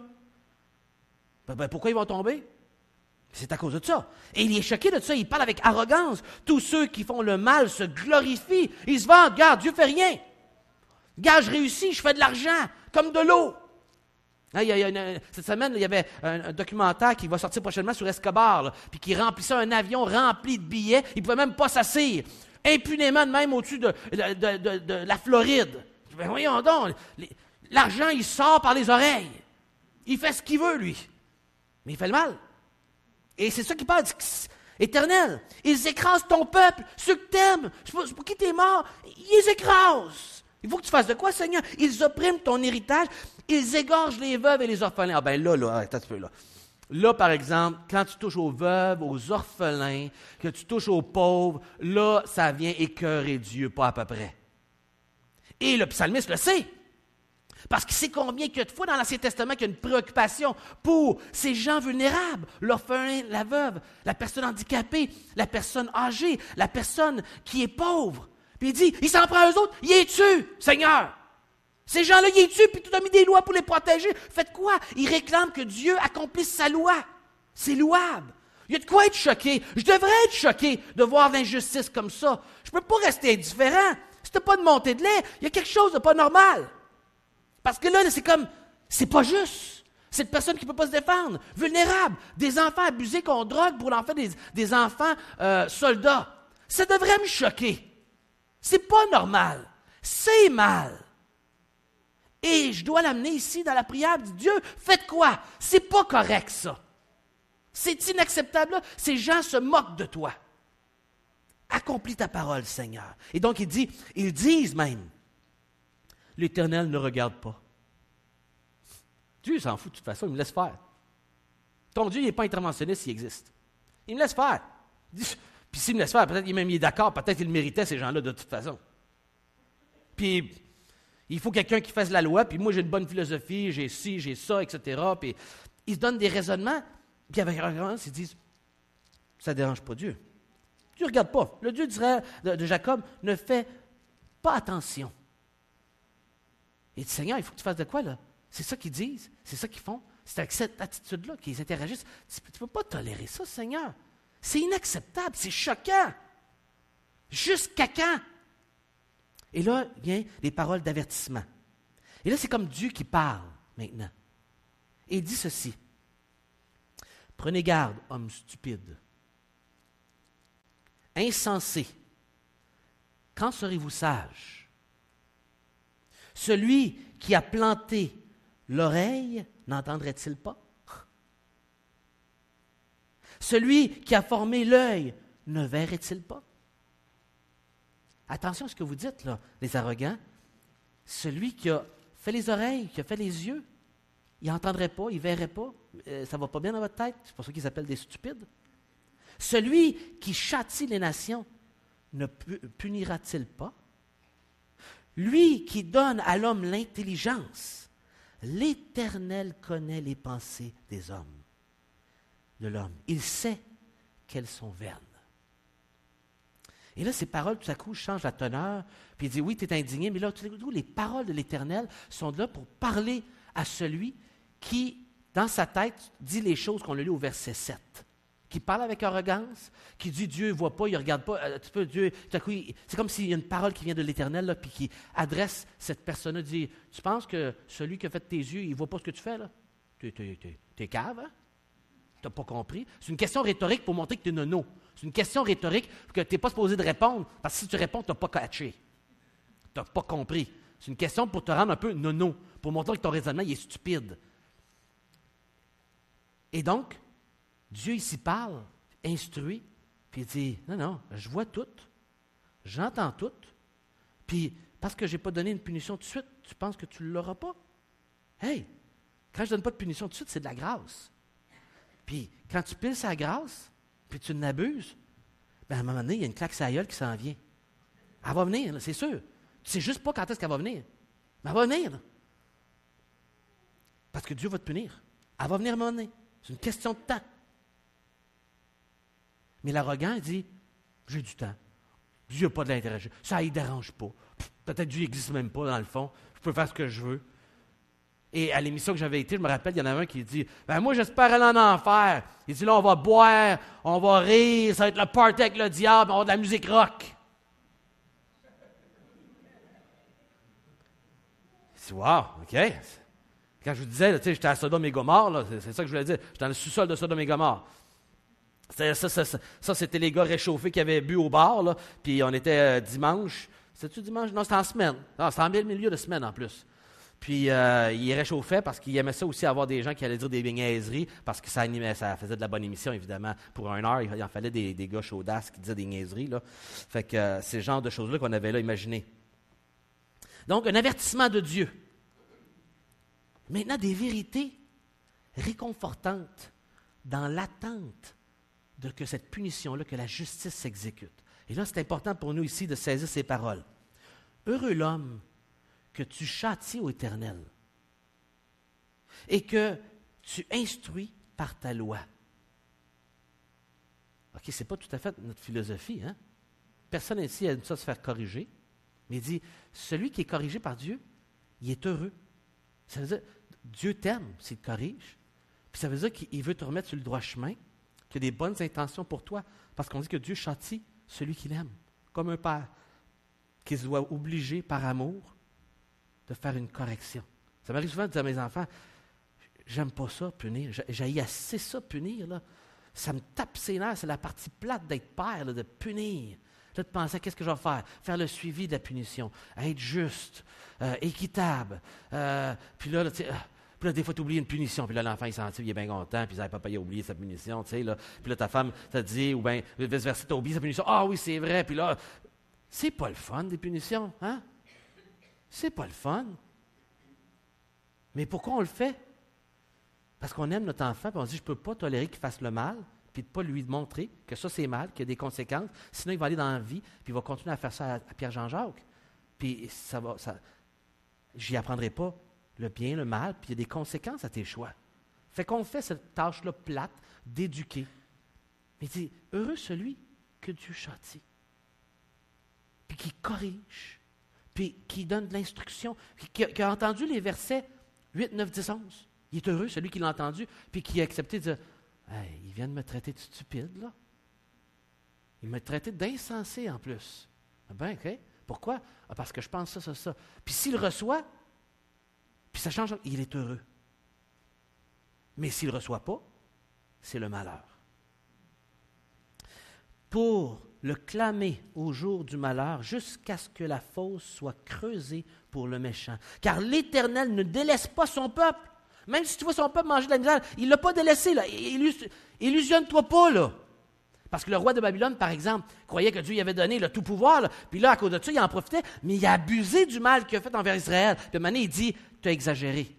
Pourquoi ils vont tomber? C'est à cause de ça. Et il est choqué de ça, il parle avec arrogance. Tous ceux qui font le mal se glorifient. Ils se vantent, regarde, Dieu fait rien. Regarde, je réussis, je fais de l'argent, comme de l'eau. Cette semaine, il y avait un documentaire qui va sortir prochainement sur Escobar, là, puis qui remplissait un avion rempli de billets. Il ne pouvait même pas s'asseoir. Impunément, même au-dessus de la Floride. Ben voyons donc, l'argent, il sort par les oreilles. Il fait ce qu'il veut, lui. Mais il fait le mal. Et c'est ça qu'il parle, Éternel. Ils écrasent ton peuple, ceux que t'aimes. C'est pour qui t'es mort. Ils les écrasent. Il faut que tu fasses de quoi, Seigneur? Ils oppriment ton héritage. Ils égorgent les veuves et les orphelins. Ah ben là, attends un peu là. Là, par exemple, quand tu touches aux veuves, aux orphelins, que tu touches aux pauvres, là, ça vient écœurer Dieu, pas à peu près. Et le psalmiste le sait. Parce qu'il sait combien qu'il y a de fois dans l'Ancien Testament qu'il y a une préoccupation pour ces gens vulnérables, l'orphelin, la veuve, la personne handicapée, la personne âgée, la personne qui est pauvre. Puis il dit, il s'en prend à eux autres, il les tue, Seigneur. Ces gens-là, ils les tuent, puis tu as mis des lois pour les protéger. Faites quoi? Ils réclament que Dieu accomplisse sa loi. C'est louable. Il y a de quoi être choqué. Je devrais être choqué de voir l'injustice comme ça. Je ne peux pas rester indifférent. Si tu n'as pas de montée de lait, il y a quelque chose de pas normal. Parce que là, c'est pas juste. Cette personne qui ne peut pas se défendre, vulnérable, des enfants abusés qu'on drogue pour en faire des enfants soldats. Ça devrait me choquer. C'est pas normal. C'est mal. Et je dois l'amener ici dans la prière. Dieu, faites quoi? C'est pas correct, ça. C'est inacceptable. Là. Ces gens se moquent de toi. Accomplis ta parole, Seigneur. Et donc, ils disent même, l'Éternel ne regarde pas. Dieu s'en fout de toute façon, il me laisse faire. Ton Dieu, il n'est pas interventionniste, il existe. Il me laisse faire. Puis s'il me laisse faire, peut-être qu'il est d'accord, peut-être qu'il méritait, ces gens-là, de toute façon. Puis, il faut quelqu'un qui fasse la loi, puis moi, j'ai une bonne philosophie, j'ai ci, j'ai ça, etc. Puis, ils se donnent des raisonnements, puis avec arrogance, ils disent, ça ne dérange pas Dieu. Dieu ne regarde pas. Le Dieu d'Israël, de Jacob ne fait pas attention. Il dit, Seigneur, il faut que tu fasses de quoi, là? C'est ça qu'ils disent, c'est ça qu'ils font. C'est avec cette attitude-là qu'ils interagissent. Tu ne peux pas tolérer ça, Seigneur. C'est inacceptable, c'est choquant. Jusqu'à quand? Et là, viennent les paroles d'avertissement. Et là, c'est comme Dieu qui parle maintenant. Et il dit ceci. Prenez garde, hommes stupides. Insensés. Quand serez-vous sages? Celui qui a planté l'oreille, n'entendrait-il pas? Celui qui a formé l'œil, ne verrait-il pas? Attention à ce que vous dites, là, les arrogants. Celui qui a fait les oreilles, qui a fait les yeux, il n'entendrait pas, il ne verrait pas. Ça ne va pas bien dans votre tête. C'est pour ça qu'ils s'appellent des stupides. Celui qui châtie les nations, ne punira-t-il pas? Lui qui donne à l'homme l'intelligence, l'Éternel connaît les pensées des hommes, de l'homme. Il sait qu'elles sont vaines. Et là, ces paroles, tout à coup, changent la teneur. Puis il dit, oui, tu es indigné, mais là, tout à coup, les paroles de l'Éternel sont là pour parler à celui qui, dans sa tête, dit les choses qu'on a lues au verset 7. Qui parle avec arrogance, qui dit Dieu ne voit pas, il ne regarde pas. Dieu, tout à coup, c'est comme s'il y a une parole qui vient de l'Éternel, là, puis qui adresse cette personne-là, dit, tu penses que celui qui a fait tes yeux, il ne voit pas ce que tu fais, là? T'es cave, hein? Tu n'as pas compris? C'est une question rhétorique pour montrer que tu es nono. C'est une question rhétorique que tu n'es pas supposé de répondre, parce que si tu réponds, tu n'as pas catché. Tu n'as pas compris. C'est une question pour te rendre un peu nono, pour montrer que ton raisonnement il est stupide. Et donc, Dieu ici parle, instruit, puis il dit, non, je vois tout, j'entends tout, puis parce que je n'ai pas donné une punition tout de suite, tu penses que tu ne l'auras pas? Hey, quand je ne donne pas de punition tout de suite, c'est de la grâce. Puis quand tu piles sa grâce, puis tu n'abuses, bien à un moment donné, il y a une claque sur la gueule qui s'en vient. Elle va venir, là, c'est sûr. Tu ne sais juste pas quand est-ce qu'elle va venir. Mais elle va venir. Là. Parce que Dieu va te punir. Elle va venir à un moment donné. C'est une question de temps. Mais l'arrogant, il dit, j'ai du temps. Dieu n'a pas de l'intérêt. Ça ne dérange pas. Peut-être Dieu n'existe même pas dans le fond. Je peux faire ce que je veux. Et à l'émission que j'avais été, je me rappelle, il y en avait un qui dit, moi j'espère aller en enfer. Il dit, là on va boire, on va rire, ça va être le party avec le diable, on va avoir de la musique rock. Je dis, wow, OK. Quand je vous disais, j'étais à Sodome et Gomorrhe, là, c'est ça que je voulais dire. J'étais dans le sous-sol de Sodome et Gomorrhe. Ça, c'était les gars réchauffés qui avaient bu au bar, là, puis on était dimanche. C'était-tu dimanche? Non, c'était en semaine. Non, c'était en milieu de semaine en plus. Puis il réchauffait parce qu'il aimait ça aussi avoir des gens qui allaient dire des niaiseries, parce que ça animait, ça faisait de la bonne émission, évidemment. Pour 1 heure, il en fallait des gars chaudasses qui disaient des niaiseries, là. Fait que c'est le genre de choses-là qu'on avait là imaginé. Donc, un avertissement de Dieu. Maintenant, des vérités réconfortantes dans l'attente de que cette punition-là, que la justice s'exécute. Et là, c'est important pour nous ici de saisir ces paroles. Heureux l'homme que tu châties au Éternel et que tu instruis par ta loi. OK, ce n'est pas tout à fait notre philosophie, hein? Personne ici aime ça se faire corriger, mais il dit, celui qui est corrigé par Dieu, il est heureux. Ça veut dire, Dieu t'aime s'il te corrige, puis ça veut dire qu'il veut te remettre sur le droit chemin, qu'il a des bonnes intentions pour toi, parce qu'on dit que Dieu châtie celui qu'il aime, comme un père, qui se doit obliger par amour de faire une correction. Ça m'arrive souvent de dire à mes enfants, j'aime pas ça, punir. J'haïs assez ça, punir. Là. Ça me tape ses nerfs, c'est la partie plate d'être père, là, de punir. Là, de penser à qu'est-ce que je vais faire? Faire le suivi de la punition, être juste, équitable. Puis là, des fois, tu oublies une punition. Puis là, l'enfant, il s'en tire, il est bien content. Puis papa, il a oublié sa punition. Tu sais, là. Puis là, ta femme t'a dit, ou bien, vice-versa, tu as oublié sa punition. Ah oui, c'est vrai. Puis là, c'est pas le fun, des punitions. Hein? C'est pas le fun. Mais pourquoi on le fait? Parce qu'on aime notre enfant, puis on se dit, je ne peux pas tolérer qu'il fasse le mal, puis de ne pas lui montrer que ça, c'est mal, qu'il y a des conséquences. Sinon, il va aller dans la vie, puis il va continuer à faire ça à Pierre-Jean-Jacques. Puis j'y apprendrai pas le bien, le mal, puis il y a des conséquences à tes choix. Fait qu'on fait cette tâche-là plate d'éduquer. Mais il dit, heureux celui que Dieu châtie, puis qui corrige, puis qui donne de l'instruction, puis qui a entendu les versets 8, 9, 10, 11. Il est heureux, celui qui l'a entendu, puis qui a accepté de dire « Hey, il vient de me traiter de stupide, là. Il m'a traité d'insensé en plus. » Ah ben, OK. Pourquoi? Ah, parce que je pense ça. Puis s'il reçoit, puis ça change, il est heureux. Mais s'il ne reçoit pas, c'est le malheur. Pour le clamer au jour du malheur, jusqu'à ce que la fosse soit creusée pour le méchant. Car l'Éternel ne délaisse pas son peuple. Même si tu vois son peuple manger de la misère, il ne l'a pas délaissé. Là. Illusionne-toi pas, là. Parce que le roi de Babylone, par exemple, croyait que Dieu lui avait donné le tout pouvoir, là. Puis là, à cause de ça, il en profitait, mais il a abusé du mal qu'il a fait envers Israël. Puis à un moment donné, il dit, tu as exagéré.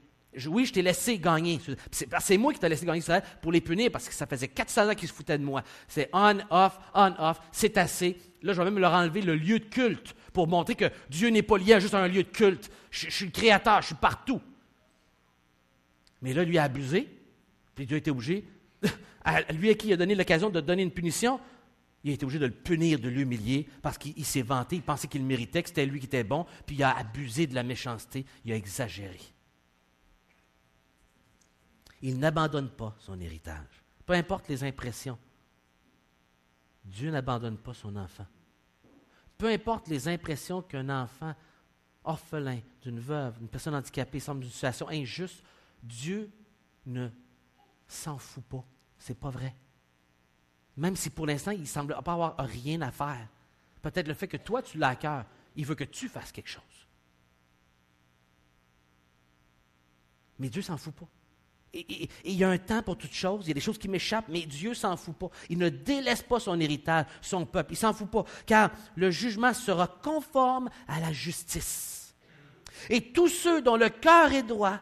Oui, je t'ai laissé gagner. C'est moi qui t'ai laissé gagner Israël pour les punir, parce que ça faisait 400 ans qu'ils se foutaient de moi. C'est on-off, c'est assez. Là, je vais même leur enlever le lieu de culte pour montrer que Dieu n'est pas lié à juste un lieu de culte. Je suis le créateur, je suis partout. Mais là, lui a abusé, puis Dieu a été obligé, lui à qui il a donné l'occasion de donner une punition, il a été obligé de le punir, de l'humilier, parce qu'il s'est vanté, il pensait qu'il méritait, que c'était lui qui était bon, puis il a abusé de la méchanceté, il a exagéré. Il n'abandonne pas son héritage, peu importe les impressions. Dieu n'abandonne pas son enfant. Peu importe les impressions qu'un enfant orphelin, d'une veuve, d'une personne handicapée, semble d'une situation injuste, Dieu ne s'en fout pas. C'est pas vrai. Même si pour l'instant, il ne semble pas avoir rien à faire. Peut-être le fait que toi, tu l'as à cœur, il veut que tu fasses quelque chose. Mais Dieu ne s'en fout pas. Et il y a un temps pour toutes choses, il y a des choses qui m'échappent, mais Dieu ne s'en fout pas. Il ne délaisse pas son héritage, son peuple, il ne s'en fout pas, car le jugement sera conforme à la justice. Et tous ceux dont le cœur est droit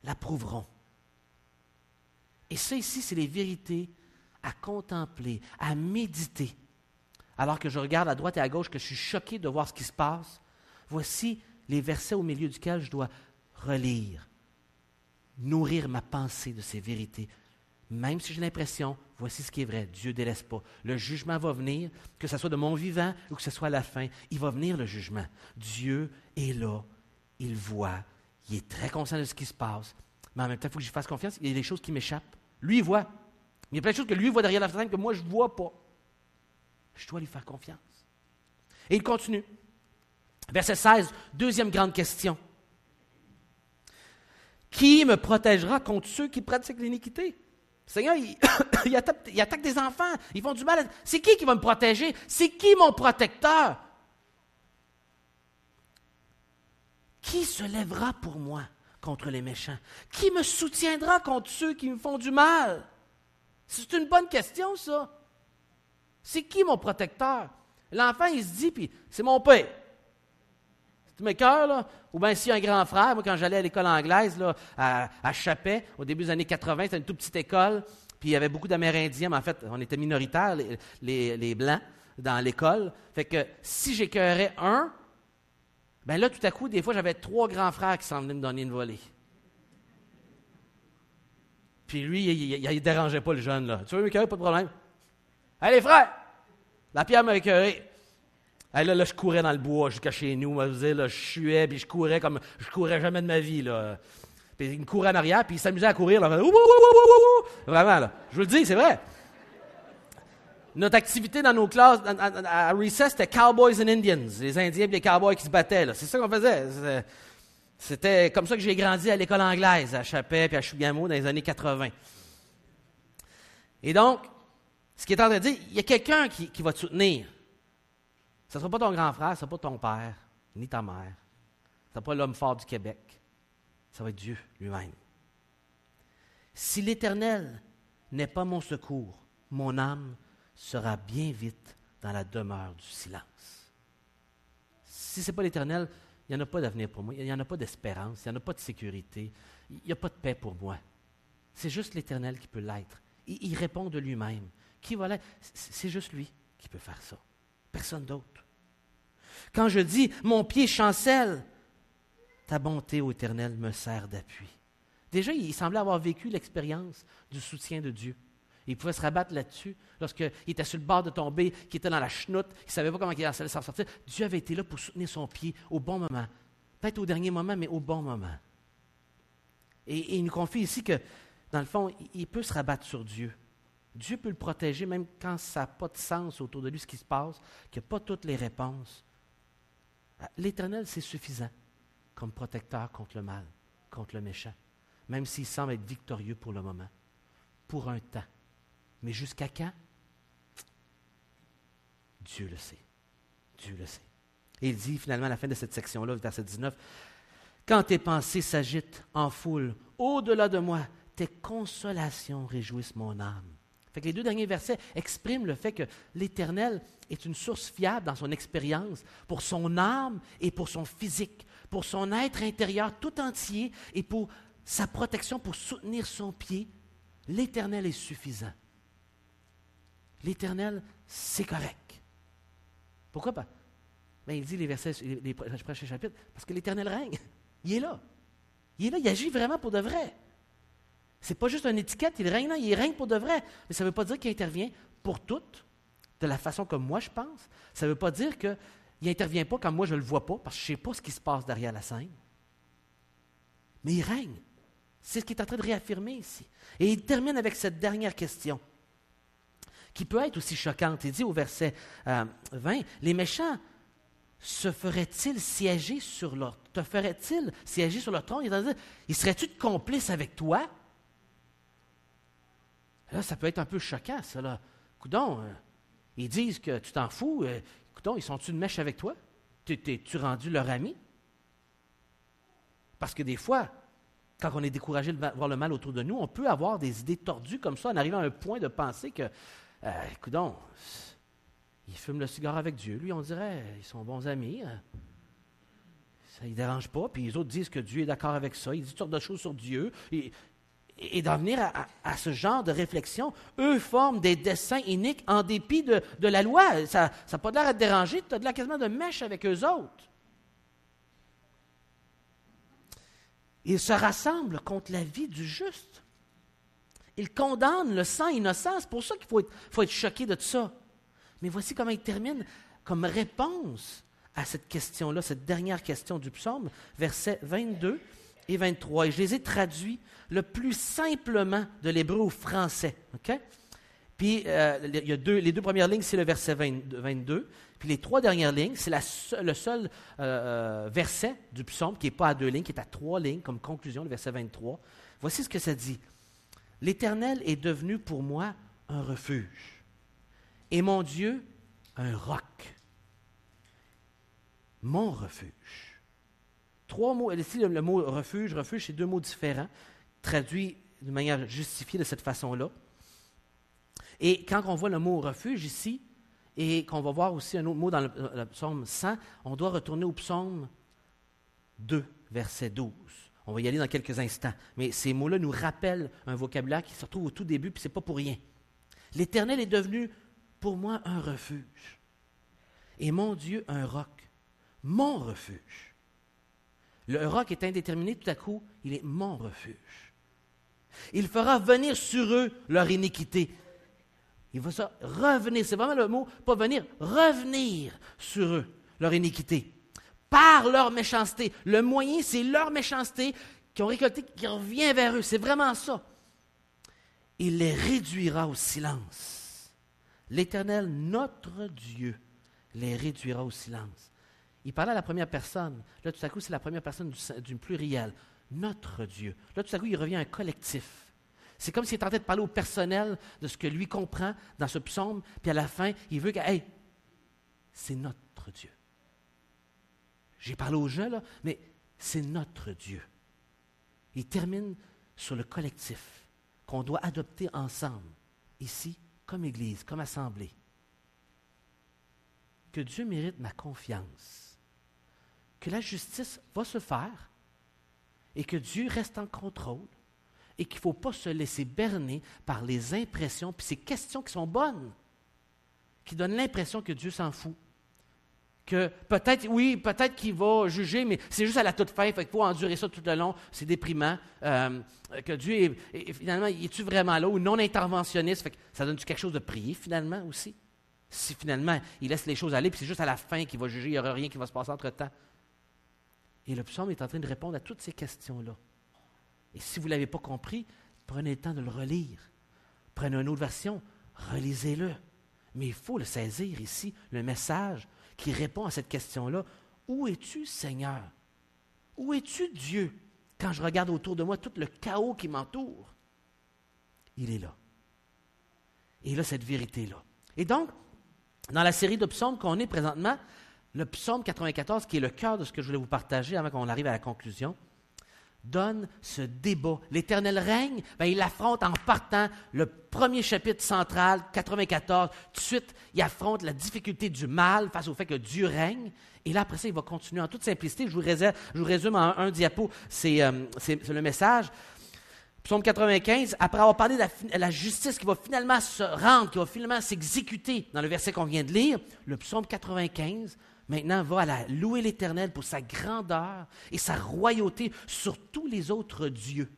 l'approuveront. Et ça ici, c'est les vérités à contempler, à méditer. Alors que je regarde à droite et à gauche, que je suis choqué de voir ce qui se passe, voici les versets au milieu duquel je dois relire, nourrir ma pensée de ces vérités. Même si j'ai l'impression, voici ce qui est vrai, Dieu ne délaisse pas. Le jugement va venir, que ce soit de mon vivant ou que ce soit à la fin, il va venir le jugement. Dieu est là, il voit, il est très conscient de ce qui se passe, mais en même temps, il faut que j'y fasse confiance, il y a des choses qui m'échappent. Lui, il voit. Mais il y a plein de choses que lui voit derrière la fenêtre que moi, je ne vois pas. Je dois lui faire confiance. Et il continue. Verset 16, deuxième grande question. Qui me protégera contre ceux qui pratiquent l'iniquité? Le Seigneur, il attaque des enfants, ils font du mal. C'est qui va me protéger? C'est qui mon protecteur? Qui se lèvera pour moi contre les méchants? Qui me soutiendra contre ceux qui me font du mal? C'est une bonne question, ça. C'est qui mon protecteur? L'enfant, il se dit, puis c'est mon père. C'est mes cœurs, là. Ou bien s'il y a un grand frère, moi, quand j'allais à l'école anglaise, là, à Chapet, au début des années 80, c'était une toute petite école, puis il y avait beaucoup d'Amérindiens, mais en fait, on était minoritaires, les Blancs, dans l'école. Fait que si j'écœurais un, bien là, tout à coup, des fois, j'avais 3 grands frères qui s'en venaient me donner une volée. Puis lui, il ne dérangeait pas le jeune, là. Tu veux m'écœurer, pas de problème. Allez, frère! La pierre m'a écœuré. Là, je courais dans le bois jusqu'à chez nous. Là, je chuais, puis je courais comme je courais jamais de ma vie. Là. Puis il me courait en arrière, puis il s'amusait à courir. Là, vraiment, là. Je vous le dis, c'est vrai. Notre activité dans nos classes, à Recess, c'était Cowboys and Indians. Les Indiens et les Cowboys qui se battaient. Là. C'est ça qu'on faisait. C'était comme ça que j'ai grandi à l'école anglaise, à Chapet et à Chougamau dans les années 80. Et donc, ce qui est en train de dire, il y a quelqu'un qui va te soutenir. Ce ne sera pas ton grand frère, ce ne sera pas ton père, ni ta mère. Ce ne sera pas l'homme fort du Québec. Ça va être Dieu lui-même. Si l'Éternel n'est pas mon secours, mon âme sera bien vite dans la demeure du silence. Si ce n'est pas l'Éternel, il n'y en a pas d'avenir pour moi, il n'y en a pas d'espérance, il n'y en a pas de sécurité, il n'y a pas de paix pour moi. C'est juste l'Éternel qui peut l'être. Il répond de lui-même. Qui va l'être? C'est juste lui qui peut faire ça. Personne d'autre. Quand je dis « mon pied chancelle », ta bonté, ô Éternel, me sert d'appui. Déjà, il semblait avoir vécu l'expérience du soutien de Dieu. Il pouvait se rabattre là-dessus lorsqu'il était sur le bord de tomber, qu'il était dans la chenoute, il ne savait pas comment il allait s'en sortir. Dieu avait été là pour soutenir son pied au bon moment. Peut-être au dernier moment, mais au bon moment. Et il nous confie ici que, dans le fond, il peut se rabattre sur Dieu. Dieu peut le protéger même quand ça n'a pas de sens autour de lui, ce qui se passe, qu'il n'y a pas toutes les réponses. L'Éternel, c'est suffisant comme protecteur contre le mal, contre le méchant, même s'il semble être victorieux pour le moment, pour un temps. Mais jusqu'à quand? Dieu le sait. Dieu le sait. Et il dit finalement à la fin de cette section-là, verset 19, « Quand tes pensées s'agitent en foule, au-delà de moi, tes consolations réjouissent mon âme. » Fait que les deux derniers versets expriment le fait que l'Éternel est une source fiable dans son expérience pour son âme et pour son physique, pour son être intérieur tout entier et pour sa protection, pour soutenir son pied. L'Éternel est suffisant. L'Éternel, c'est correct. Pourquoi pas? Ben, il dit les versets, les prochains chapitres, parce que l'Éternel règne. Il est là. Il est là, il agit vraiment pour de vrai. Ce n'est pas juste une étiquette, il règne là, il règne pour de vrai. Mais ça ne veut pas dire qu'il intervient pour toutes, de la façon comme moi je pense. Ça ne veut pas dire qu'il n'intervient pas quand moi je ne le vois pas, parce que je ne sais pas ce qui se passe derrière la scène. Mais il règne. C'est ce qu'il est en train de réaffirmer ici. Et il termine avec cette dernière question, qui peut être aussi choquante. Il dit au verset 20, « Les méchants te feraient-ils siéger sur leur trône? » Il est en train de dire, « Serais-tu de complice avec toi? » Là, ça peut être un peu choquant, ça. Là. Coudon, ils disent que tu t'en fous. Coudon, ils sont-tu de mèche avec toi? T'es-tu rendu leur ami? Parce que des fois, quand on est découragé de voir le mal autour de nous, on peut avoir des idées tordues comme ça en arrivant à un point de penser que, coudon, il fume le cigare avec Dieu. Lui, on dirait, ils sont bons amis. Ça ne les dérange pas. Puis les autres disent que Dieu est d'accord avec ça. Ils disent toutes sortes de choses sur Dieu. Et d'en venir à ce genre de réflexion, eux forment des desseins iniques en dépit de la loi. Ça n'a pas l'air à te déranger, tu as l'air quasiment de mèche avec eux autres. Ils se rassemblent contre la vie du juste. Ils condamnent le sang innocent. C'est pour ça qu'il faut être choqué de tout ça. Mais voici comment il termine comme réponse à cette question-là, cette dernière question du psaume, versets 22 et 23. Et je les ai traduits le plus simplement de l'hébreu au français. Okay? Puis, il y a les deux premières lignes, c'est le verset 22. Puis les trois dernières lignes, c'est le seul verset du psaume qui n'est pas à 2 lignes, qui est à 3 lignes comme conclusion, le verset 23. Voici ce que ça dit. « L'Éternel est devenu pour moi un refuge, et mon Dieu, un roc. Mon refuge. » 3 mots. Ici, le mot refuge, c'est 2 mots différents, traduits de manière justifiée de cette façon-là. Et quand on voit le mot refuge ici, et qu'on va voir aussi un autre mot dans le psaume 100, on doit retourner au psaume 2, verset 12. On va y aller dans quelques instants. Mais ces mots-là nous rappellent un vocabulaire qui se retrouve au tout début, puis ce n'est pas pour rien. L'Éternel est devenu pour moi un refuge. Et mon Dieu, un roc. Mon refuge. Le roc est indéterminé, tout à coup, il est mon refuge. Il fera venir sur eux leur iniquité. Il va ça revenir, c'est vraiment le mot, pas venir, revenir sur eux leur iniquité. Par leur méchanceté. Le moyen, c'est leur méchanceté qu'ils ont récolté, qui revient vers eux. C'est vraiment ça. Il les réduira au silence. L'Éternel, notre Dieu, les réduira au silence. Il parlait à la première personne. Là, tout à coup, c'est la première personne du pluriel. Notre Dieu. Là, tout à coup, il revient à un collectif. C'est comme s'il était en train de parler au personnel de ce que lui comprend dans ce psaume, puis à la fin, il veut que, hey, c'est notre Dieu. J'ai parlé aux gens, là, mais c'est notre Dieu. Il termine sur le collectif qu'on doit adopter ensemble, ici, comme Église, comme Assemblée. Que Dieu mérite ma confiance, que la justice va se faire et que Dieu reste en contrôle et qu'il ne faut pas se laisser berner par les impressions puis ces questions qui sont bonnes, qui donnent l'impression que Dieu s'en fout, que peut-être, oui, peut-être qu'il va juger, mais c'est juste à la toute fin, fait qu'il faut endurer ça tout le long, c'est déprimant. Que Dieu, finalement, est-tu vraiment là ou non interventionniste? Fait que ça donne-tu quelque chose de prier, finalement, aussi? Si finalement, il laisse les choses aller, puis c'est juste à la fin qu'il va juger, il n'y aura rien qui va se passer entre-temps. Et le psaume est en train de répondre à toutes ces questions-là. Et si vous ne l'avez pas compris, prenez le temps de le relire. Prenez une autre version, relisez-le. Mais il faut le saisir ici, le message qui répond à cette question-là. Où es-tu, Seigneur? Où es-tu, Dieu, quand je regarde autour de moi tout le chaos qui m'entoure? Il est là. Et il a cette vérité-là. Et donc, dans la série de psaumes qu'on est présentement, le psaume 94, qui est le cœur de ce que je voulais vous partager avant qu'on arrive à la conclusion, donne ce débat. L'Éternel règne, il affronte en partant le premier chapitre central, 94. Tout de suite, il affronte la difficulté du mal face au fait que Dieu règne. Et là, après ça, il va continuer en toute simplicité. Je vous résume en un diapo, c'est le message. Psaume 95, après avoir parlé de la justice qui va finalement se rendre, qui va finalement s'exécuter dans le verset qu'on vient de lire, le psaume 95, maintenant, va louer l'Éternel pour sa grandeur et sa royauté sur tous les autres dieux.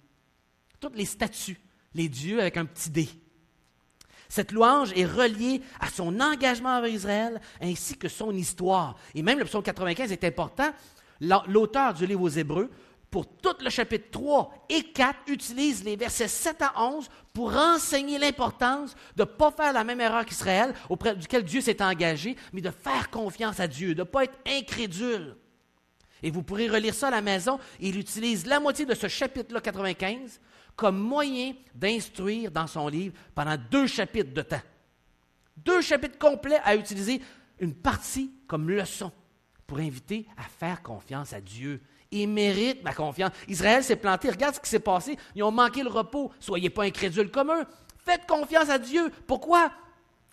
Toutes les statues, les dieux avec un petit D. Cette louange est reliée à son engagement avec Israël ainsi que son histoire. Et même le psaume 95 est important. L'auteur du livre aux Hébreux, pour tout le chapitre 3 et 4, utilise les versets 7 à 11 pour enseigner l'importance de ne pas faire la même erreur qu'Israël, auprès duquel Dieu s'est engagé, mais de faire confiance à Dieu, de ne pas être incrédule. Et vous pourrez relire ça à la maison. Il utilise la moitié de ce chapitre-là, 95, comme moyen d'instruire dans son livre pendant 2 chapitres de temps. 2 chapitres complets à utiliser une partie comme leçon pour inviter à faire confiance à Dieu. Il mérite ma confiance. Israël s'est planté. Regarde ce qui s'est passé. Ils ont manqué le repos. Soyez pas incrédules comme eux. Faites confiance à Dieu. Pourquoi?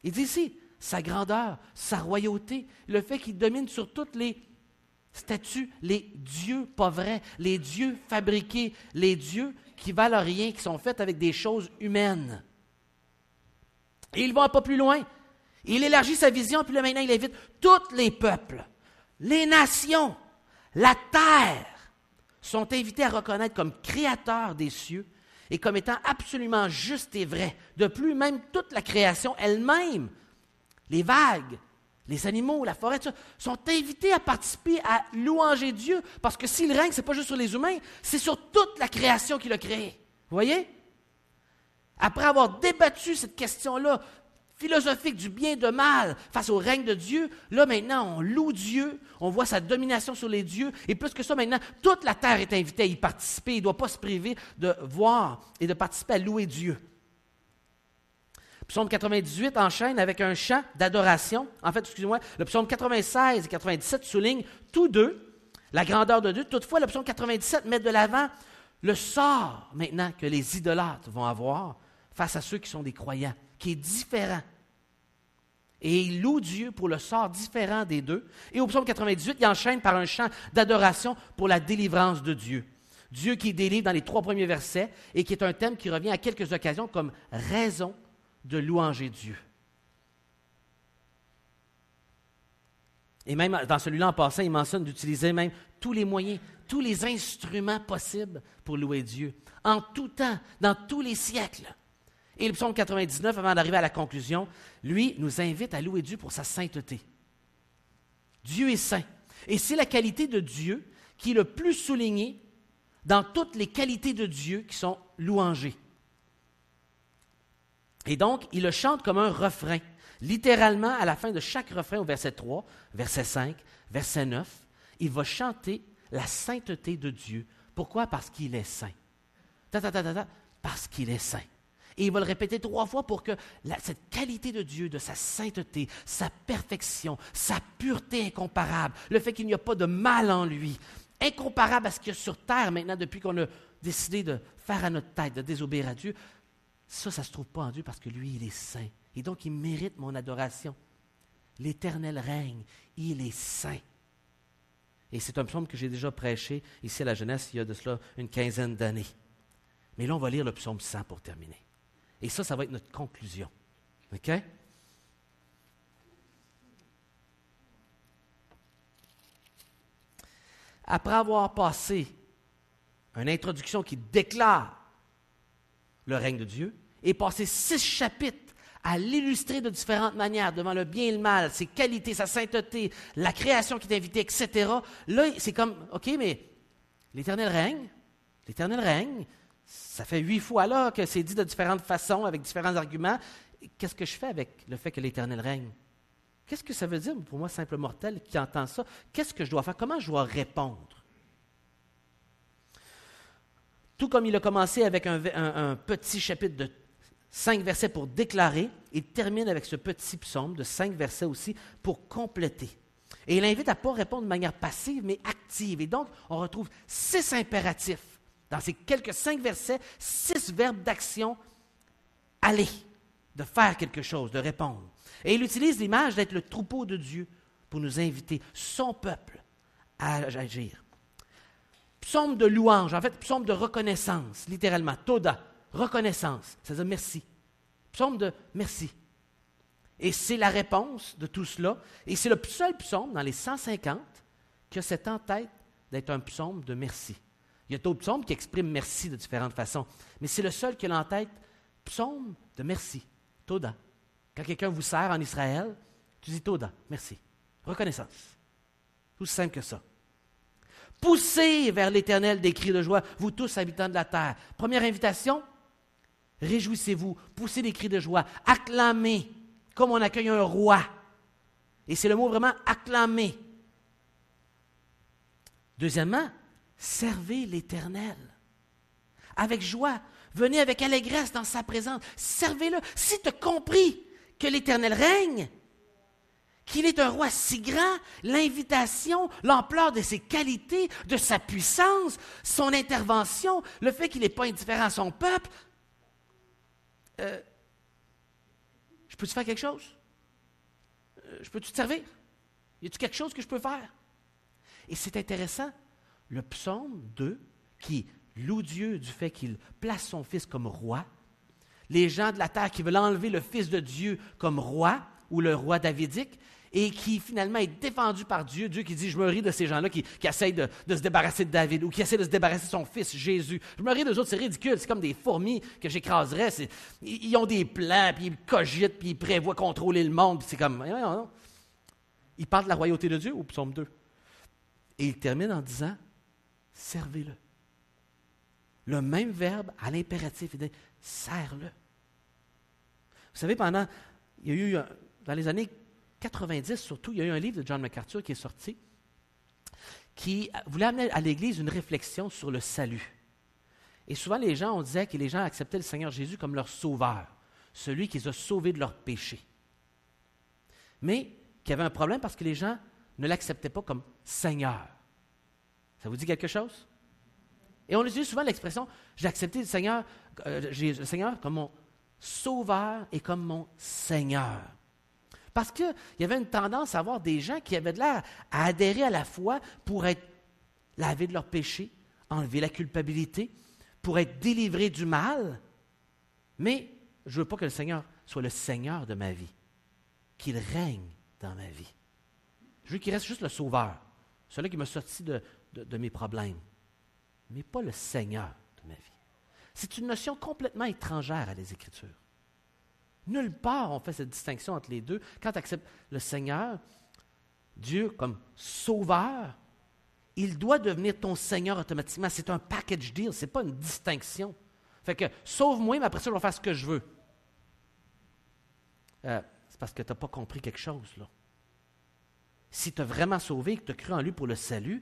Il dit ici, sa grandeur, sa royauté, le fait qu'il domine sur toutes les statues, les dieux pas vrais, les dieux fabriqués, les dieux qui valent rien, qui sont faits avec des choses humaines. Et il va pas plus loin. Il élargit sa vision, puis là maintenant il invite tous les peuples, les nations, la terre, sont invités à reconnaître comme créateur des cieux et comme étant absolument juste et vrai. De plus, même toute la création elle-même, les vagues, les animaux, la forêt, tout ça, sont invités à participer à louanger Dieu, parce que s'il règne, ce n'est pas juste sur les humains, c'est sur toute la création qu'il a créée. Vous voyez? Après avoir débattu cette question-là, philosophique du bien et de mal face au règne de Dieu, là maintenant on loue Dieu, on voit sa domination sur les dieux, et plus que ça maintenant, toute la terre est invitée à y participer, il ne doit pas se priver de voir et de participer à louer Dieu. Psaume 98 enchaîne avec un chant d'adoration. En fait, excusez-moi, le psaume 96 et 97 soulignent tous deux la grandeur de Dieu. Toutefois, le psaume 97 met de l'avant le sort maintenant que les idolâtres vont avoir face à ceux qui sont des croyants, qui est différent. Et il loue Dieu pour le sort différent des deux. Et au psaume 98, il enchaîne par un chant d'adoration pour la délivrance de Dieu. Dieu qui délivre dans les 3 premiers versets et qui est un thème qui revient à quelques occasions comme raison de louanger Dieu. Et même dans celui-là, en passant, il mentionne d'utiliser même tous les moyens, tous les instruments possibles pour louer Dieu, en tout temps, dans tous les siècles. Et le psaume 99, avant d'arriver à la conclusion, lui, nous invite à louer Dieu pour sa sainteté. Dieu est saint. Et c'est la qualité de Dieu qui est le plus soulignée dans toutes les qualités de Dieu qui sont louangées. Et donc, il le chante comme un refrain. Littéralement, à la fin de chaque refrain, au verset 3, verset 5, verset 9, il va chanter la sainteté de Dieu. Pourquoi? Parce qu'il est saint. Parce qu'il est saint. Et il va le répéter 3 fois pour que cette qualité de Dieu, de sa sainteté, sa perfection, sa pureté incomparable, le fait qu'il n'y a pas de mal en lui, incomparable à ce qu'il y a sur terre maintenant depuis qu'on a décidé de faire à notre tête, de désobéir à Dieu, ça ne se trouve pas en Dieu parce que lui, il est saint. Et donc, il mérite mon adoration. L'Éternel règne, il est saint. Et c'est un psaume que j'ai déjà prêché ici à la jeunesse il y a de cela une 15aine d'années. Mais là, on va lire le psaume 100 pour terminer. Et ça va être notre conclusion. OK? après avoir passé une introduction qui déclare le règne de Dieu, et passé 6 chapitres à l'illustrer de différentes manières, devant le bien et le mal, ses qualités, sa sainteté, la création qui est invitée, etc. Là, c'est comme, OK, mais l'Éternel règne, ça fait 8 fois là que c'est dit de différentes façons, avec différents arguments. Qu'est-ce que je fais avec le fait que l'Éternel règne? Qu'est-ce que ça veut dire pour moi, simple mortel, qui entend ça? Qu'est-ce que je dois faire? Comment je dois répondre? Tout comme il a commencé avec un petit chapitre de 5 versets pour déclarer, il termine avec ce petit psaume de 5 versets aussi pour compléter. Et il invite à ne pas répondre de manière passive, mais active. Et donc, on retrouve 6 impératifs. Dans ces quelques 5 versets, 6 verbes d'action. Aller, de faire quelque chose, de répondre. Et il utilise l'image d'être le troupeau de Dieu pour nous inviter, son peuple, à agir. Psaume de louange, en fait, psaume de reconnaissance, littéralement. Toda, reconnaissance, c'est-à-dire merci. Psaume de merci. Et c'est la réponse de tout cela. Et c'est le seul psaume dans les 150 qui a cette en tête d'être un psaume de merci. Il y a d'autres psaumes qui expriment merci de différentes façons. Mais c'est le seul qui a en tête psaume de merci. Toda. Quand quelqu'un vous sert en Israël, tu dis Toda, merci. Reconnaissance. Tout aussi simple que ça. Poussez vers l'Éternel des cris de joie, vous tous habitants de la terre. Première invitation, réjouissez-vous, poussez des cris de joie, acclamez, comme on accueille un roi. Et c'est le mot vraiment acclamer. Deuxièmement, servez l'Éternel avec joie. Venez avec allégresse dans sa présence. Servez-le. Si tu as compris que l'Éternel règne, qu'il est un roi si grand, l'invitation, l'ampleur de ses qualités, de sa puissance, son intervention, le fait qu'il n'est pas indifférent à son peuple, je peux-tu faire quelque chose? Je peux-tu te servir? Y a-t-il quelque chose que je peux faire? Et c'est intéressant, le psaume 2, qui loue Dieu du fait qu'il place son fils comme roi, les gens de la terre qui veulent enlever le fils de Dieu comme roi, ou le roi davidique, et qui finalement est défendu par Dieu. Dieu qui dit, je me ris de ces gens-là qui essayent de se débarrasser de David, ou qui essaient de se débarrasser de son fils Jésus. Je me ris d'eux autres, c'est ridicule, c'est comme des fourmis que j'écraserais. Ils ont des plans, puis ils cogitent, puis ils prévoient contrôler le monde, puis c'est comme, non. Il parle de la royauté de Dieu au psaume 2. Et il termine en disant, servez-le. Le même verbe à l'impératif, il dit, serre-le. Vous savez, il y a eu, dans les années 90 surtout, il y a eu un livre de John MacArthur qui est sorti, qui voulait amener à l'Église une réflexion sur le salut. Et souvent, on disait que les gens acceptaient le Seigneur Jésus comme leur sauveur, celui qui les a sauvés de leurs péchés. Mais qu'il y avait un problème parce que les gens ne l'acceptaient pas comme Seigneur. Ça vous dit quelque chose? Et on utilise souvent l'expression « j'ai accepté le Seigneur comme mon sauveur et comme mon Seigneur ». Parce qu'il y avait une tendance à avoir des gens qui avaient de l'air à adhérer à la foi pour être lavés de leurs péchés, enlever la culpabilité, pour être délivrés du mal. Mais je ne veux pas que le Seigneur soit le Seigneur de ma vie, qu'il règne dans ma vie. Je veux qu'il reste juste le sauveur, celui qui m'a sorti de mes problèmes, mais pas le Seigneur de ma vie. C'est une notion complètement étrangère à les Écritures. Nulle part on fait cette distinction entre les deux. Quand tu acceptes le Seigneur, Dieu comme sauveur, il doit devenir ton Seigneur automatiquement. C'est un package deal, ce n'est pas une distinction. Fait que sauve-moi, mais après ça, je vais faire ce que je veux. C'est parce que tu n'as pas compris quelque chose, là. Si tu as vraiment sauvé et que tu as cru en lui pour le salut,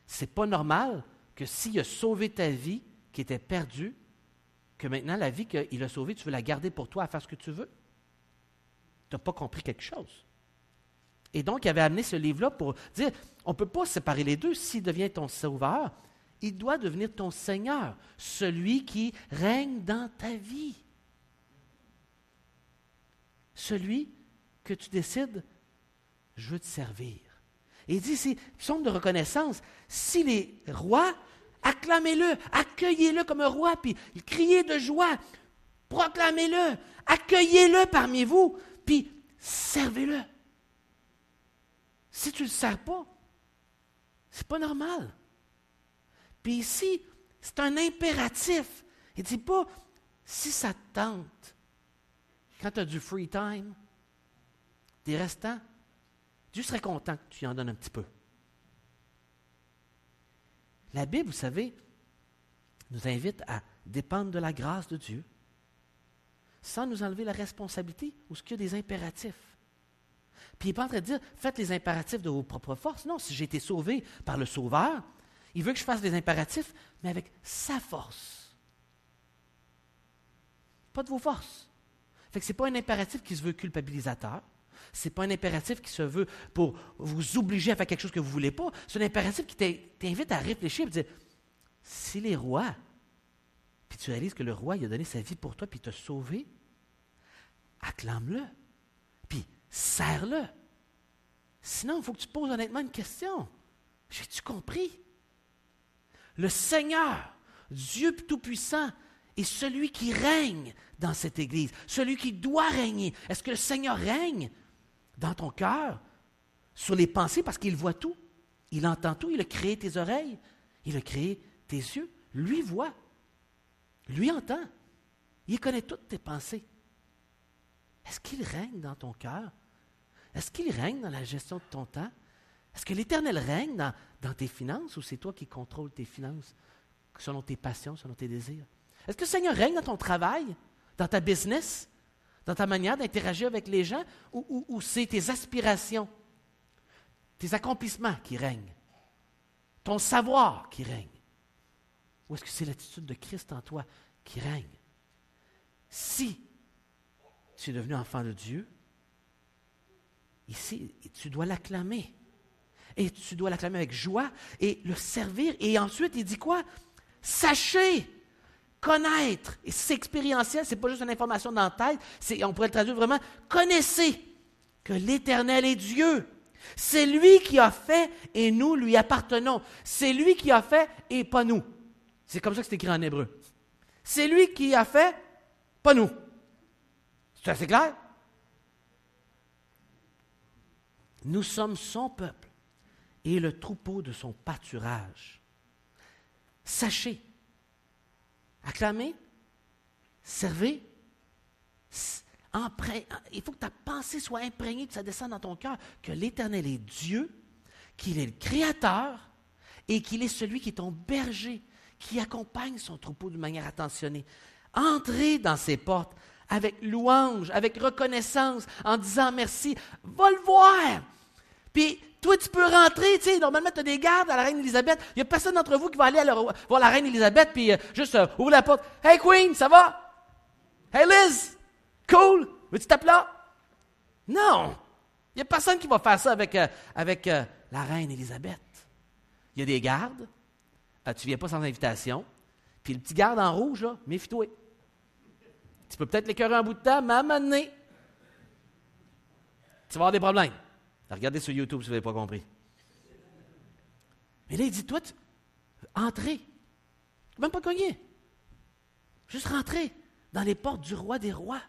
c'est pas normal que s'il a sauvé ta vie qui était perdue, que maintenant, la vie qu'il a sauvée, tu veux la garder pour toi à faire ce que tu veux. Tu n'as pas compris quelque chose. Et donc, il avait amené ce livre-là pour dire, on ne peut pas séparer les deux. S'il devient ton sauveur, il doit devenir ton Seigneur, celui qui règne dans ta vie. Celui que tu décides, je veux te servir. Et il dit, c'est psaume de reconnaissance. Si les rois, acclamez-le, accueillez-le comme un roi, puis criez de joie, proclamez-le, accueillez-le parmi vous, puis servez-le. Si tu ne le sers pas, C'est pas normal. Puis ici, c'est un impératif. Il ne dit pas, si ça te tente, quand tu as du free time, des restants, Dieu serait content que tu y en donnes un petit peu. La Bible, vous savez, nous invite à dépendre de la grâce de Dieu sans nous enlever la responsabilité ou ce qu'il y a des impératifs. Puis il n'est pas en train de dire, faites les impératifs de vos propres forces. Non, si j'ai été sauvé par le Sauveur, il veut que je fasse les impératifs, mais avec sa force. Pas de vos forces. Fait que ce n'est pas un impératif qui se veut culpabilisateur. Ce n'est pas un impératif qui se veut pour vous obliger à faire quelque chose que vous ne voulez pas. C'est un impératif qui t'invite à réfléchir et dire, si les rois, puis tu réalises que le roi il a donné sa vie pour toi, puis il t'a sauvé, acclame-le, puis serre-le. Sinon, il faut que tu poses honnêtement une question. J'ai-tu compris? Le Seigneur, Dieu Tout-Puissant, est celui qui règne dans cette Église, celui qui doit régner. Est-ce que le Seigneur règne dans ton cœur, sur les pensées, parce qu'il voit tout, il entend tout, il a créé tes oreilles, il a créé tes yeux, lui voit, lui entend, il connaît toutes tes pensées. Est-ce qu'il règne dans ton cœur? Est-ce qu'il règne dans la gestion de ton temps? Est-ce que l'Éternel règne dans tes finances ou c'est toi qui contrôles tes finances selon tes passions, selon tes désirs? Est-ce que le Seigneur règne dans ton travail, dans ta business, dans ta manière d'interagir avec les gens ou c'est tes aspirations, tes accomplissements qui règnent, ton savoir qui règne? Ou est-ce que c'est l'attitude de Christ en toi qui règne? Si tu es devenu enfant de Dieu, ici, tu dois l'acclamer. Et tu dois l'acclamer avec joie et le servir. Et ensuite, il dit quoi? Sachez, connaître. Et c'est expérientiel, ce n'est pas juste une information dans la tête. On pourrait le traduire vraiment. Connaissez que l'Éternel est Dieu. C'est lui qui a fait et nous lui appartenons. C'est lui qui a fait et pas nous. C'est comme ça que c'est écrit en hébreu. C'est lui qui a fait, pas nous. C'est assez clair? Nous sommes son peuple et le troupeau de son pâturage. Sachez, acclamez, servez, il faut que ta pensée soit imprégnée, que ça descende dans ton cœur, que l'Éternel est Dieu, qu'il est le Créateur et qu'il est celui qui est ton berger, qui accompagne son troupeau d'une manière attentionnée. Entrez dans ses portes avec louange, avec reconnaissance, en disant merci. Va le voir! Puis, toi, tu peux rentrer, tu sais, normalement, tu as des gardes à la reine Élisabeth. Il n'y a personne d'entre vous qui va aller voir la reine Élisabeth, puis juste ouvre la porte. « Hey, Queen, ça va? Hey, Liz, cool, veux-tu t'appeler là? » Non! Il n'y a personne qui va faire ça avec la reine Élisabeth. Il y a des gardes. Tu ne viens pas sans invitation. Puis le petit garde en rouge, là, méfie-toi. Tu peux peut-être l'écœurer un bout de temps, mais à un moment donné, tu vas avoir des problèmes. Regardez sur YouTube si vous n'avez pas compris. Mais là, il dit, toi, entrez. Même pas cogner. Juste rentrer dans les portes du roi des rois.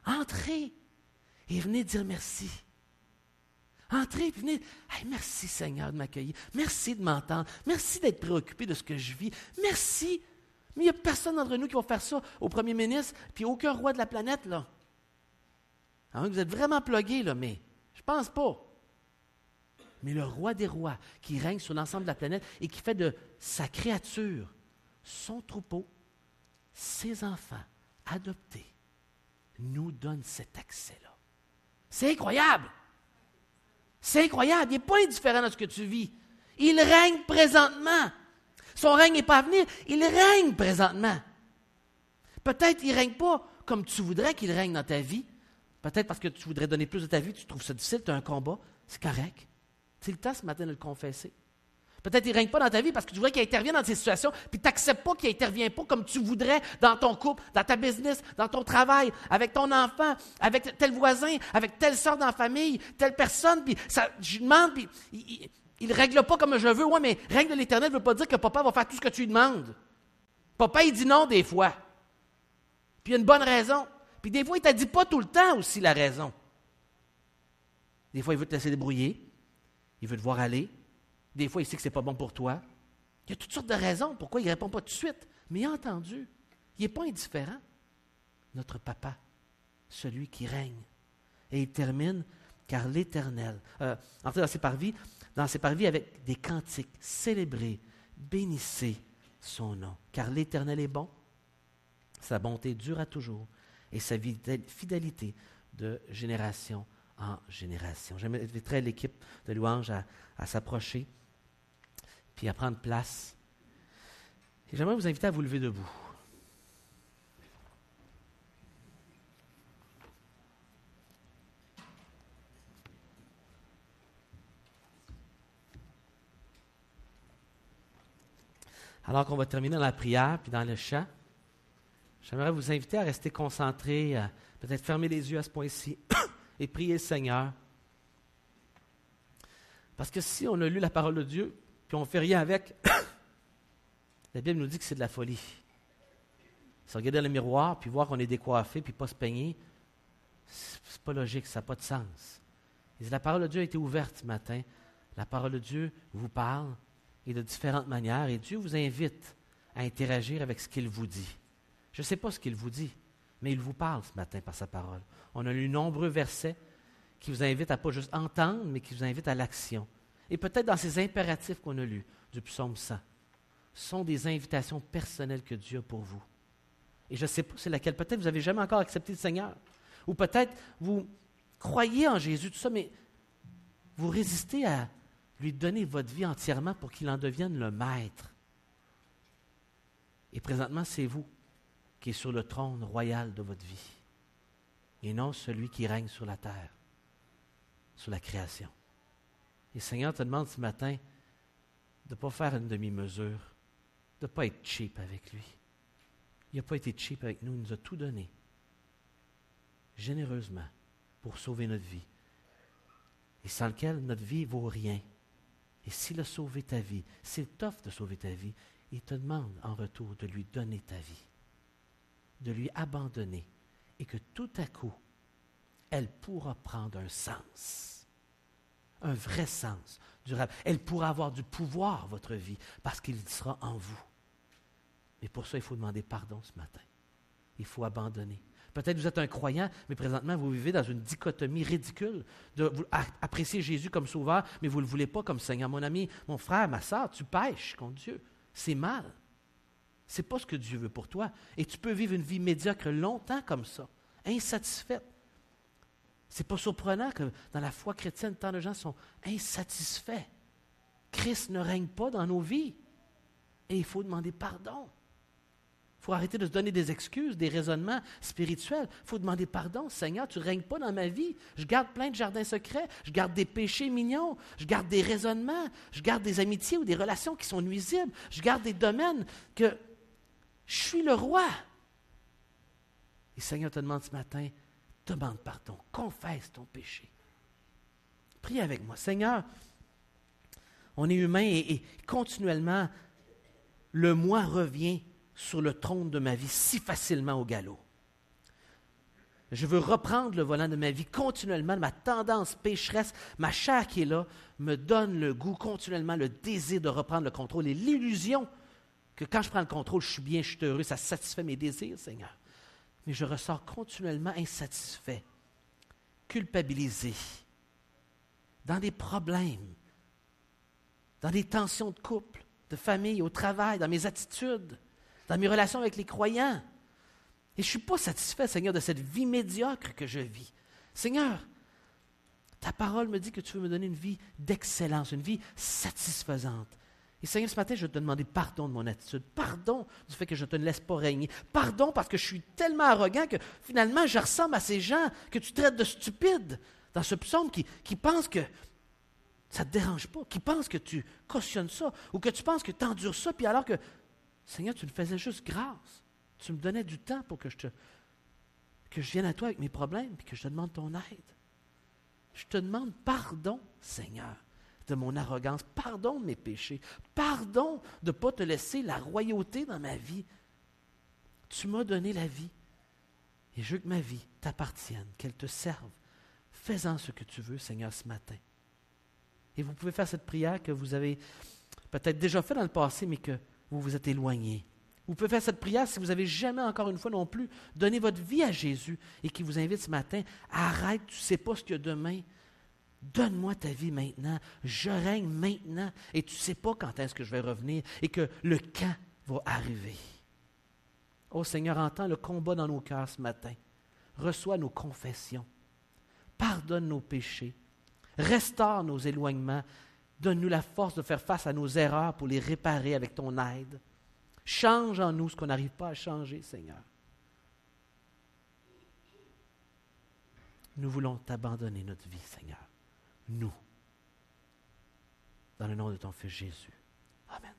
Entrez et venez dire merci. Entrez et venez. Hey, merci Seigneur de m'accueillir. Merci de m'entendre. Merci d'être préoccupé de ce que je vis. Merci. Mais il n'y a personne d'entre nous qui va faire ça au premier ministre, puis aucun roi de la planète, là. À moins que vous êtes vraiment plugués, là, mais je pense pas. Mais le roi des rois qui règne sur l'ensemble de la planète et qui fait de sa créature son troupeau, ses enfants adoptés, nous donne cet accès-là. C'est incroyable! C'est incroyable! Il n'est pas indifférent à ce que tu vis. Il règne présentement. Son règne n'est pas à venir, il règne présentement. Peut-être qu'il ne règne pas comme tu voudrais qu'il règne dans ta vie. Peut-être parce que tu voudrais donner plus de ta vie, tu trouves ça difficile, tu as un combat. C'est correct. C'est le temps ce matin de le confesser. Peut-être qu'il ne règne pas dans ta vie parce que tu voudrais qu'il intervienne dans ces situations, puis tu n'acceptes pas qu'il n'intervienne pas comme tu voudrais dans ton couple, dans ta business, dans ton travail, avec ton enfant, avec tel voisin, avec telle sorte dans la famille, telle personne, puis je demande, puis il ne règle pas comme je veux. Oui, mais règle de l'Éternel ne veut pas dire que papa va faire tout ce que tu lui demandes. Papa, il dit non des fois. Puis il y a une bonne raison. Puis des fois, il ne t'a dit pas tout le temps aussi la raison. Des fois, il veut te laisser débrouiller. Il veut te voir aller. Des fois, il sait que ce n'est pas bon pour toi. Il y a toutes sortes de raisons pourquoi il ne répond pas tout de suite. Mais il a entendu. Il n'est pas indifférent. Notre Papa, celui qui règne. Et il termine, car l'Éternel, entrez dans ses parvis avec des cantiques, célébrez, bénissez son nom. Car l'Éternel est bon, sa bonté dure à toujours, et sa fidélité de génération en génération. J'inviterai l'équipe de louange à s'approcher, puis à prendre place. Et j'aimerais vous inviter à vous lever debout. Alors qu'on va terminer dans la prière puis dans le chant, j'aimerais vous inviter à rester concentrés, à peut-être fermer les yeux à ce point-ci et prier le Seigneur. Parce que si on a lu la parole de Dieu puis on ne fait rien avec, la Bible nous dit que c'est de la folie. Se regarder dans le miroir puis voir qu'on est décoiffé puis pas se peigner, c'est pas logique, ça n'a pas de sens. Et la parole de Dieu a été ouverte ce matin. La parole de Dieu vous parle. Et de différentes manières, et Dieu vous invite à interagir avec ce qu'il vous dit. Je ne sais pas ce qu'il vous dit, mais il vous parle ce matin par sa parole. On a lu nombreux versets qui vous invitent à pas juste entendre, mais qui vous invitent à l'action. Et peut-être dans ces impératifs qu'on a lus du psaume 100, ce sont des invitations personnelles que Dieu a pour vous. Et je ne sais pas c'est laquelle. Peut-être vous n'avez jamais encore accepté le Seigneur. Ou peut-être vous croyez en Jésus, tout ça, mais vous résistez à lui donner votre vie entièrement pour qu'il en devienne le maître. Et présentement, c'est vous qui êtes sur le trône royal de votre vie, et non celui qui règne sur la terre, sur la création. Et le Seigneur te demande ce matin de ne pas faire une demi-mesure, de ne pas être cheap avec lui. Il n'a pas été cheap avec nous, il nous a tout donné, généreusement, pour sauver notre vie, et sans lequel notre vie ne vaut rien. Et s'il a sauvé ta vie, s'il t'offre de sauver ta vie, il te demande en retour de lui donner ta vie, de lui abandonner, et que tout à coup, elle pourra prendre un sens, un vrai sens durable. Elle pourra avoir du pouvoir, votre vie, parce qu'il sera en vous. Mais pour ça, il faut demander pardon ce matin. Il faut abandonner. Peut-être que vous êtes un croyant, mais présentement, vous vivez dans une dichotomie ridicule de vous apprécier Jésus comme sauveur, mais vous ne le voulez pas comme Seigneur. Mon ami, mon frère, ma soeur, tu pèches contre Dieu. C'est mal. Ce n'est pas ce que Dieu veut pour toi. Et tu peux vivre une vie médiocre longtemps comme ça, insatisfaite. Ce n'est pas surprenant que dans la foi chrétienne, tant de gens sont insatisfaits. Christ ne règne pas dans nos vies. Et il faut demander pardon. Il faut arrêter de se donner des excuses, des raisonnements spirituels. Il faut demander pardon. Seigneur, tu ne règnes pas dans ma vie. Je garde plein de jardins secrets. Je garde des péchés mignons. Je garde des raisonnements. Je garde des amitiés ou des relations qui sont nuisibles. Je garde des domaines que je suis le roi. Et Seigneur te demande ce matin, demande pardon. Confesse ton péché. Prie avec moi. Seigneur, on est humain et continuellement, le moi revient sur le trône de ma vie si facilement au galop. Je veux reprendre le volant de ma vie continuellement, ma tendance pécheresse, ma chair qui est là, me donne le goût continuellement, le désir de reprendre le contrôle et l'illusion que quand je prends le contrôle, je suis bien, je suis heureux, ça satisfait mes désirs, Seigneur. Mais je ressors continuellement insatisfait, culpabilisé, dans des problèmes, dans des tensions de couple, de famille, au travail, dans mes attitudes, dans mes relations avec les croyants. Et je ne suis pas satisfait, Seigneur, de cette vie médiocre que je vis. Seigneur, ta parole me dit que tu veux me donner une vie d'excellence, une vie satisfaisante. Et Seigneur, ce matin, je veux te demander pardon de mon attitude, pardon du fait que je ne te laisse pas régner, pardon parce que je suis tellement arrogant que finalement, je ressemble à ces gens que tu traites de stupides dans ce psaume qui pensent que ça ne te dérange pas, qui pensent que tu cautionnes ça, ou que tu penses que tu endures ça, puis alors que, Seigneur, tu me faisais juste grâce. Tu me donnais du temps pour que je vienne à toi avec mes problèmes, puis que je te demande ton aide. Je te demande pardon, Seigneur, de mon arrogance, pardon de mes péchés, pardon de ne pas te laisser la royauté dans ma vie. Tu m'as donné la vie, et je veux que ma vie t'appartienne, qu'elle te serve. Fais-en ce que tu veux, Seigneur, ce matin. Et vous pouvez faire cette prière que vous avez peut-être déjà fait dans le passé, mais que vous vous êtes éloigné. Vous pouvez faire cette prière si vous n'avez jamais, encore une fois non plus, donné votre vie à Jésus et qui vous invite ce matin, arrête, tu ne sais pas ce qu'il y a demain. Donne-moi ta vie maintenant. Je règne maintenant et tu ne sais pas quand est-ce que je vais revenir et que le quand va arriver. Oh Seigneur, entends le combat dans nos cœurs ce matin. Reçois nos confessions. Pardonne nos péchés. Restaure nos éloignements. Donne-nous la force de faire face à nos erreurs pour les réparer avec ton aide. Change en nous ce qu'on n'arrive pas à changer, Seigneur. Nous voulons t'abandonner notre vie, Seigneur. Nous. Dans le nom de ton Fils Jésus. Amen.